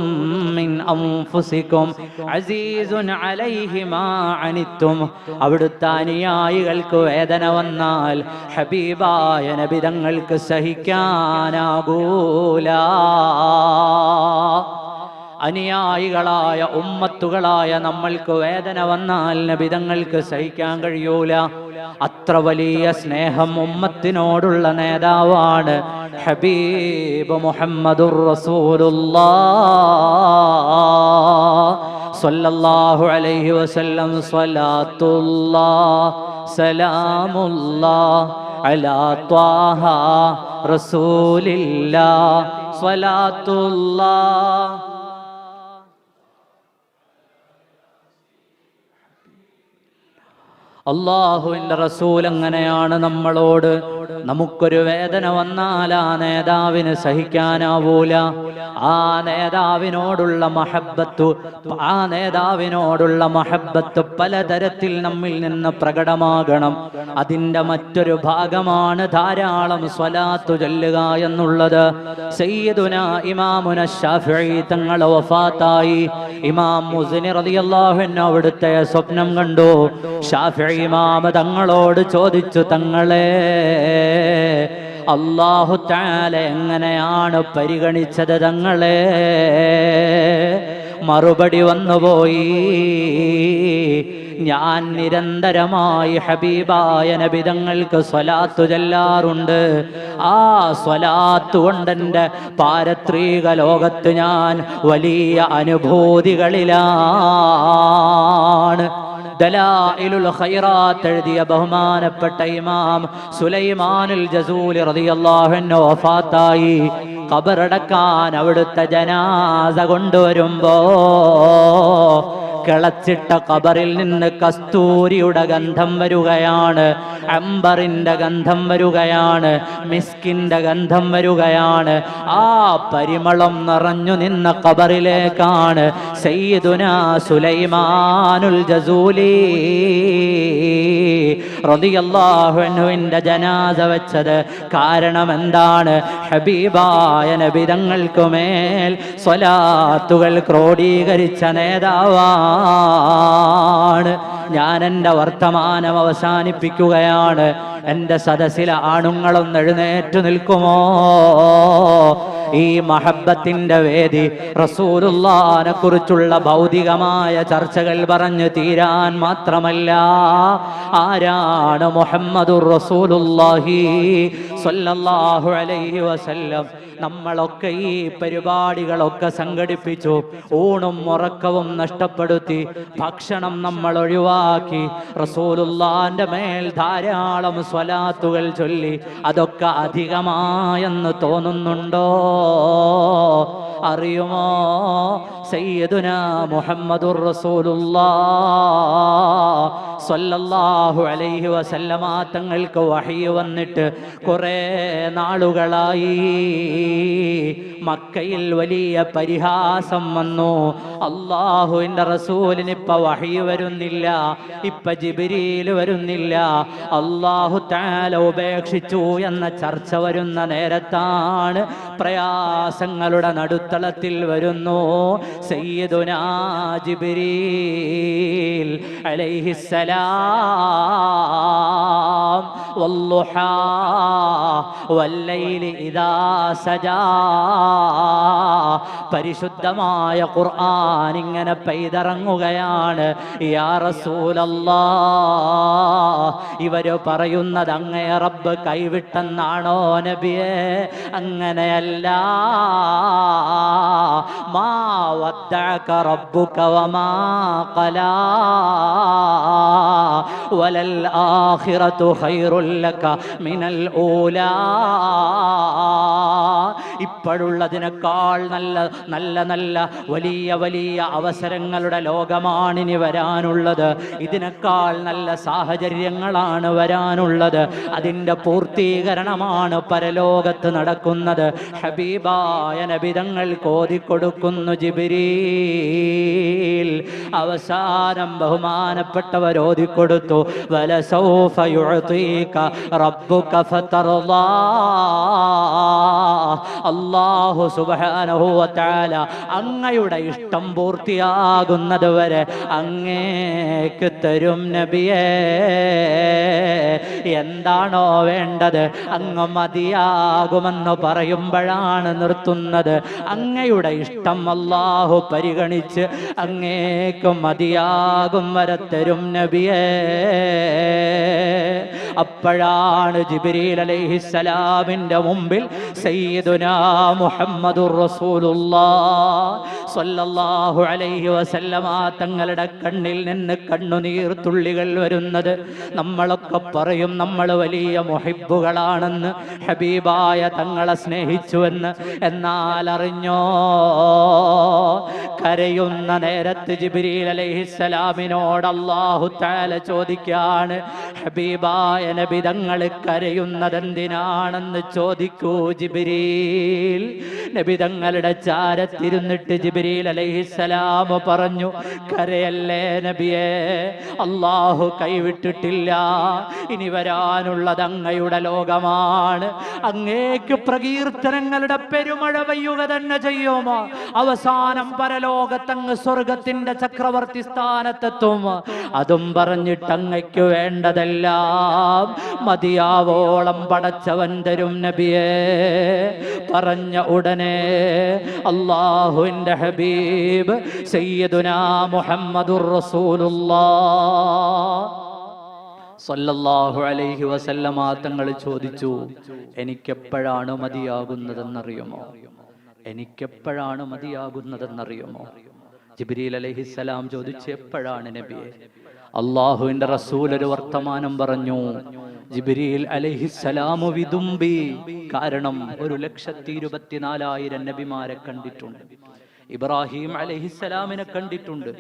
മിൻ അൻഫുസികും അസീസുൻ അലൈഹി മാ അനിത്തും. അവിടുത്തെ അനുയായികൾക്ക് വേദന വന്നാൽ ഹബീബായ നബി തങ്ങൾക്ക് സഹിക്കാനാകൂല. അനുയായികളായ ഉമ്മത്തുകളായ നമ്മൾക്ക് വേദന വന്നാൽ നബി തങ്ങൾക്ക് സഹിക്കാൻ കഴിയൂല. അത്ര വലിയ സ്നേഹം ഉമ്മത്തിനോടുള്ള നേതാവാണ് ഹബീബ് മുഹമ്മദുർ റസൂലുള്ളാഹി സ്വല്ലല്ലാഹു അലൈഹി വസല്ലം. സ്വലാത്തുല്ലാഹ് സലാമുല്ലാഹ് അലാ ത്വാഹ റസൂലില്ലാഹ്. സ്വലാത്തുല്ലാഹ് അല്ലാഹുവിന്റെ റസൂൽ അങ്ങനെയാണ് നമ്മളോട്. നമുക്കൊരു വേദന വന്നാൽ ആ നേതാവിന് സഹിക്കാനാവൂല. ആ നേതാവിനോടുള്ള മഹബ്ബത്ത് പലതരത്തിൽ നമ്മിൽ നിന്ന് പ്രകടമാകണം. അതിന്റെ മറ്റൊരു ഭാഗമാണ് ധാരാളം സ്വലാത്ത് ചൊല്ലുക എന്നുള്ളത്. സയ്യിദുനാ ഇമാമുന ശാഫിഈ തങ്ങൾ വഫാത്തായി. ഇമാം മുസ്നി റളിയല്ലാഹു അൻഹു അവിടുത്തെ സ്വപ്നം കണ്ടു. ശാഫിഈ ഇമാം തങ്ങളോട് ചോദിച്ചു, തങ്ങളെ അല്ലാഹു തആല എങ്ങനെയാണ് പരിഗണിച്ചത് തങ്ങളെ? മറുപടി വന്നുപോയി, ഞാൻ നിരന്തരമായി ഹബീബായ നബി തങ്ങൾക്ക് സ്വലാത്ത് ചൊല്ലാറുണ്ട്. ആ സ്വലാത്ത് കൊണ്ട് എൻ്റെ പാരത്രിക ലോകത്ത് ഞാൻ വലിയ അനുഭൂതികളിലാണ്. ദലായിലുൽ ഖൈറാത്ത് എഴുതിയ ബഹുമാനപ്പെട്ട ഇമാം സുലൈമാനുൽ ജസൂലി റളിയല്ലാഹു അൻഹു വഫാത്തായി. ഖബറടക്കാൻ അവിടുത്തെ ജനാസ കൊണ്ടുവരുമ്പോ കിളച്ചിട്ട ഖബറിൽ നിന്ന് കസ്തൂരിയുടെ ഗന്ധം വരികയാണ്, അംബറിന്റെ ഗന്ധം വരികയാണ്, മിസ്കിന്റെ ഗന്ധം വരികയാണ്. ആ പരിമളം നിറഞ്ഞു നിന്ന ഖബറിലേക്കാണ് സയ്യിദുനാ സുലൈമാനുൽ ജസൂലി റളിയല്ലാഹു അൻഹുവിന്റെ ജനാസ വെച്ചത്. കാരണം എന്താണ്? ഹബീബായ നബി തങ്ങൾക്കുമേൽ സ്വലാത്തുകൾ ക്രോഡീകരിച്ച നേതാവാണ്. ഞാൻ എൻ്റെ വർത്തമാനം അവസാനിപ്പിക്കുകയാണ്. എൻ്റെ സദസ്സിലെ ആണുങ്ങളൊന്ന് എഴുന്നേറ്റു നിൽക്കുമോ? ഈ മഹബ്ബത്തിന്റെ വേദി റസൂലുള്ളാഹിനെ കുറിച്ചുള്ള ഭൗതികമായ ചർച്ചകൾ പറഞ്ഞു തീരാൻ മാത്രമല്ല, ആരാണ് മുഹമ്മദുർ റസൂലുള്ളാഹി സ്വല്ലല്ലാഹു അലൈഹി വസല്ലം. നമ്മളൊക്കെ ഈ പരിപാടികളൊക്കെ സംഘടിപ്പിച്ചു, ഊണും ഉറക്കവും നഷ്ടപ്പെടുത്തി, ഭക്ഷണം നമ്മൾ ഒഴിവാക്കി, റസൂലുള്ളാഹിന്റെ മേൽ ധാരാളം സ്വലാത്തുകൾ ചൊല്ലി. അതൊക്കെ അധികമായെന്ന് തോന്നുന്നുണ്ടോ? അറിയുമോ? സയ്യിദുനാ മുഹമ്മദുർ റസൂലുള്ളാഹ് സ്വല്ലല്ലാഹു അലൈഹി വസല്ലമ തങ്ങൾക്ക് വഹ്യ് വന്നിട്ട് കുറേ നാളുകളായി. മക്കയിൽ വലിയ പരിഹാസം വന്നു. അല്ലാഹുവിന്റെ റസൂലിന് ഇപ്പ വഹ്യ് വരുന്നില്ല, ഇപ്പ ജിബ്രീൽ വരുന്നില്ല, അല്ലാഹു തആല ഉപേക്ഷിച്ചു എന്ന ചർച്ച വരുന്ന നേരത്താണ് പ്രയാസങ്ങളുടെ നടുത്തളത്തിൽ വരുന്നു സയ്യിദുനാ ജിബ്രീൽ അലൈഹിസ്സലാം. വല്ലുഹാ വല്ലൈലി ഇദാ സജാ. പരിശുദ്ധമായ ഖുർആൻ ഇങ്ങനെ പെയ്തിറങ്ങുകയാണ്. യാ റസൂലല്ലാഹ്, ഇവര് പറയുന്നത് അങ്ങേ റബ്ബ് കൈവിട്ടെന്നാണോ നബിയേ? അങ്ങനെയല്ല. മാ വദ്ദഅക റബ്ബുക വമാ ഖലാ വലൽ ആഖിറതു ഖൈറുൽ ലക മിനൽ ഊലാ. ഇപ്പോഴുള്ളതിനേക്കാൾ നല്ല നല്ല നല്ല വലിയ വലിയ അവസരങ്ങളുടെ ലോകമാണിനി വരാനുള്ളത്. ഇതിനേക്കാൾ നല്ല സാഹചര്യങ്ങളാണ് വരാനുള്ളത്. അതിൻ്റെ പൂർത്തീകരണമാണ് പരലോകത്ത് നടക്കുന്നത്. ഹബീബായ നബി തങ്ങൾ കോതിക്കൊടുക്കുന്നു ജിബ്രീൽ. അവസാനം ബഹുമാനപ്പെട്ടവർ ഓതിക്കൊടുത്തു, വലസൗഫ യുഅതീക റബ്ബുക ഫതർളാ. അല്ലാഹു സുബ്ഹാനഹു വ തആല അങ്ങയുടെ ഇഷ്ടം പൂർത്തിയാകുന്നത് വരെ അങ്ങേക്ക് തരും നബിയേ. എന്താണോ വേണ്ടത് അങ്ങ് മതിയാകുമെന്ന് പറയുമ്പോഴാണ് നിർത്തുന്നത്. അങ്ങയുടെ ഇഷ്ടം അല്ലാഹു പരിഗണിച്ച് അങ്ങേക്ക് മതിയാകും വരെ തരും നബിയേ. അപ്പോഴാണ് ജിബ്രീൽ അലൈഹിസ്സലാമിന്റെ മുമ്പിൽ സയ്യിദുനാ മുഹമ്മദുർ റസൂലുള്ളാഹ് സ്വല്ലല്ലാഹു അലൈഹി വസല്ലമ തങ്ങളുടെ കണ്ണിൽ നിന്ന് കണ്ണുനീർ തുള്ളികൾ വരുന്നത്. നമ്മളൊക്കെ പറയും നമ്മൾ വലിയ മുഹിബ്ബുകളാണെന്ന്, ഹബീബായ തങ്ങളെ സ്നേഹിച്ചുവെന്ന്. എന്നാൽ അറിഞ്ഞോ, കരയുന്ന നേരത്ത് ജിബ്രീൽ അലൈഹിസ്സലാമിനോട് അല്ലാഹു തആല ചോദിക്കാണ്, ഹബീബായ നബി തങ്ങൾ കരയുന്നതെന്തിനാണെന്ന് ചോദിക്കൂ ജിബ്രീൽ. നബി തങ്ങളുടെ ചാരത്തിരുന്നിട്ട് ജിബ്രീൽ അലൈഹിസ്സലാം പറഞ്ഞു, കരയല്ലേ നബിയേ, അല്ലാഹു കൈവിട്ടിട്ടില്ല. ഇനി വരാനുള്ളത് അങ്ങയുടെ ലോകമാണ്. അങ്ങേക്ക് പ്രകീർത്തനങ്ങളുടെ പെരുമഴ പെയ്യുക തന്നെ ചെയ്യുമോ? അവസാനം പരലോകത്തങ്ങ് സ്വർഗത്തിന്റെ ചക്രവർത്തി സ്ഥാനത്തെത്തും. അതും പറഞ്ഞിട്ട് അങ്ങയ്ക്ക് വേണ്ടതെല്ലാം മതിയാവോളം പടച്ചവൻ തരും നബിയേ. പറഞ്ഞ ഉടനെ അല്ലാഹുവിന്റെ ഹബീബ് സയ്യിദുനാ മുഹമ്മദുർ റസൂലുള്ളാഹ് സ്വല്ലല്ലാഹു അലൈഹി വസല്ലമ തങ്ങൾ ചോദിച്ചു, എനിക്കെപ്പോഴാണ് മതിയാകുന്നതെന്നറിയുമോ? എനിക്കെപ്പോഴാണ് മതിയാകുന്നതെന്നറിയുമോ? ജിബ്രീൽ അലൈഹിസ്സലാം ചോദിച്ചു, എപ്പോഴാണ് നബിയെ? അള്ളാഹുവിന്റെ റസൂൽ ഒരു വർത്തമാനം പറഞ്ഞു. ജിബ്രീൽ അലൈഹിസ്സലാമു വിതുമ്പി. കാരണം 1,24,000 നബിമാരെ കണ്ടിട്ടുണ്ട്. ഇബ്രാഹിം അലൈഹിസ്സലാമിനെ കണ്ടിട്ടുണ്ട്.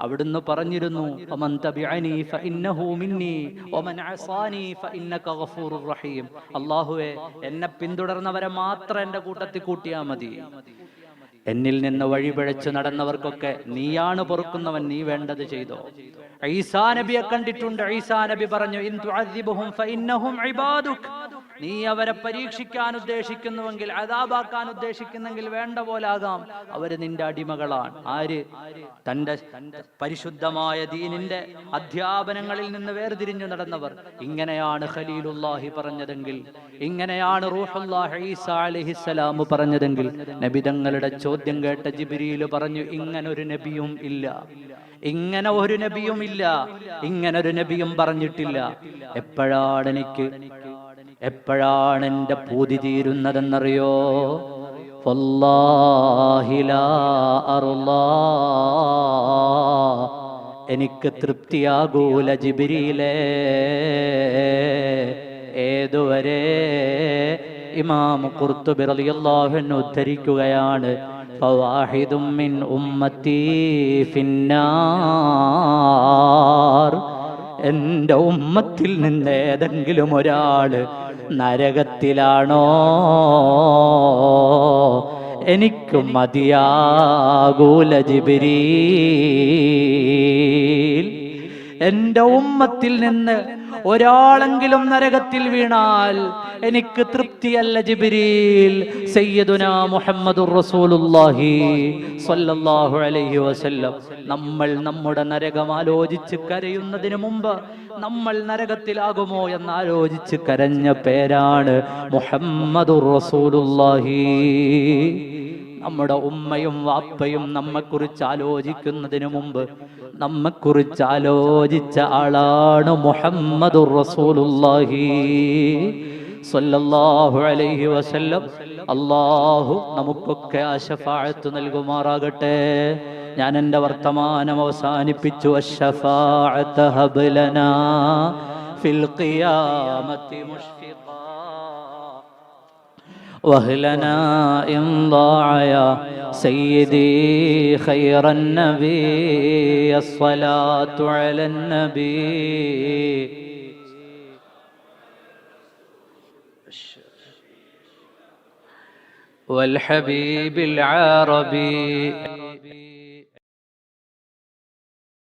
അവിടുന്ന് പറഞ്ഞിരുന്നു, വമൻ തബിഅനി ഫഇന്നഹു മിന്നി വമൻ അസാനി ഫഇന്നക ഗഫൂറുർ റഹീം. അല്ലാഹുവേ, എന്നെ പിന്തുടർന്നവരെ മാത്രം എൻ്റെ കൂട്ടത്തിൽ കൂട്ടിയാൽ മതി. എന്നിൽ നിന്ന് വഴിപിഴച്ച് നടന്നവർക്കൊക്കെ നീയാണ് പൊറുക്കുന്നവൻ, നീ വേണ്ടത് ചെയ്തോ. ഈസാ നബിയെ കണ്ടിട്ടുണ്ട്. ഈസാ നബി പറഞ്ഞു, ഇൻ തുഅദ്ദിബുഹും ഫഇന്നഹും ഇബാദുക. നീ അവരെ പരീക്ഷിക്കാൻ ഉദ്ദേശിക്കുന്നുവെങ്കിൽ, അദാബാക്കാൻ ഉദ്ദേശിക്കുന്നെങ്കിൽ വേണ്ട പോലാകാം, അവര് നിന്റെ അടിമകളാണ്. ആര്? തന്റെ പരിശുദ്ധമായ ദീനിന്റെ അധ്യാപനങ്ങളിൽ നിന്ന് വേർതിരിഞ്ഞു നടന്നവർ. ഇങ്ങനെയാണ് ഖലീലുല്ലാഹി പറഞ്ഞതെങ്കിൽ, ഇങ്ങനെയാണ് റൂഹുല്ലാഹി ഈസാ അലൈഹിസ്സലാം പറഞ്ഞതെങ്കിൽ, നബി തങ്ങളുടെ ചോദ്യം കേട്ട ജിബ്രീൽ പറഞ്ഞു, ഇങ്ങനൊരു നബിയും ഇല്ല, ഇങ്ങനെ ഒരു നബിയും ഇല്ല, ഇങ്ങനൊരു നബിയും പറഞ്ഞിട്ടില്ല. എപ്പോഴാണ് എന്റെ പൂതി തീരുന്നതെന്നറിയോ? വല്ലാഹി ലാ അർളാ, എനിക്ക് തൃപ്തിയാകൂല ജിബ്രീലേ. ഏതുവരെ? ഇമാം ഖുർത്തുബി റളിയല്ലാഹു അൻഹു ഉദ്ധരിക്കുകയാണ്, ഫവാഹിദും മിൻ ഉമ്മത്തി ഫിന്നാർ. എൻ്റെ ഉമ്മത്തിൽ നിന്ന് ഏതെങ്കിലും ഒരാള് നരകത്തിലാണോ, എനിക്ക് മതിയാകൂല ജിബ്രീൽ. എൻ്റെ ഉമ്മത്തിൽ നിന്ന് ഒരാളെങ്കിലും നരകത്തിൽ വീണാൽ എനിക്ക് തൃപ്തിയല്ല ജിബ്രീൽ. സയ്യിദുനാ മുഹമ്മദുർ റസൂലുള്ളാഹി സ്വല്ലല്ലാഹു അലൈഹി വസല്ലം നമ്മൾ നമ്മുടെ നരകം ആലോചിച്ച് കരയുന്നതിന് മുമ്പ് നമ്മൾ നരകത്തിലാകുമോ എന്ന് ആലോചിച്ച് കരഞ്ഞ പേരാണ് മുഹമ്മദുർ റസൂലുള്ളാഹി. നമ്മുടെ ഉമ്മയും വാപ്പയും നമ്മെക്കുറിച്ച് ആലോചിക്കുന്നതിന് മുമ്പ് നമ്മെക്കുറിച്ച് ആലോചിച്ച ആളാണ് മുഹമ്മദുർ റസൂലുള്ളാഹി സ്വല്ലല്ലാഹു അലൈഹി വസല്ലം. അല്ലാഹു നമുക്കൊക്കെ ആ ശഫാഅത്ത് നൽകുമാറാകട്ടെ. ഞാൻ എൻ്റെ വർത്തമാനം അവസാനിപ്പിച്ചു. അശ്ശഫാഅത ഹബ് ലനാ ഫിൽ ഖിയാമത്തി മുഷ്ഫിഖാ വഹ്ലനാ ഇൻ ضاع يا سيدي خير النبي الصلاة على النبي والحبيب العربي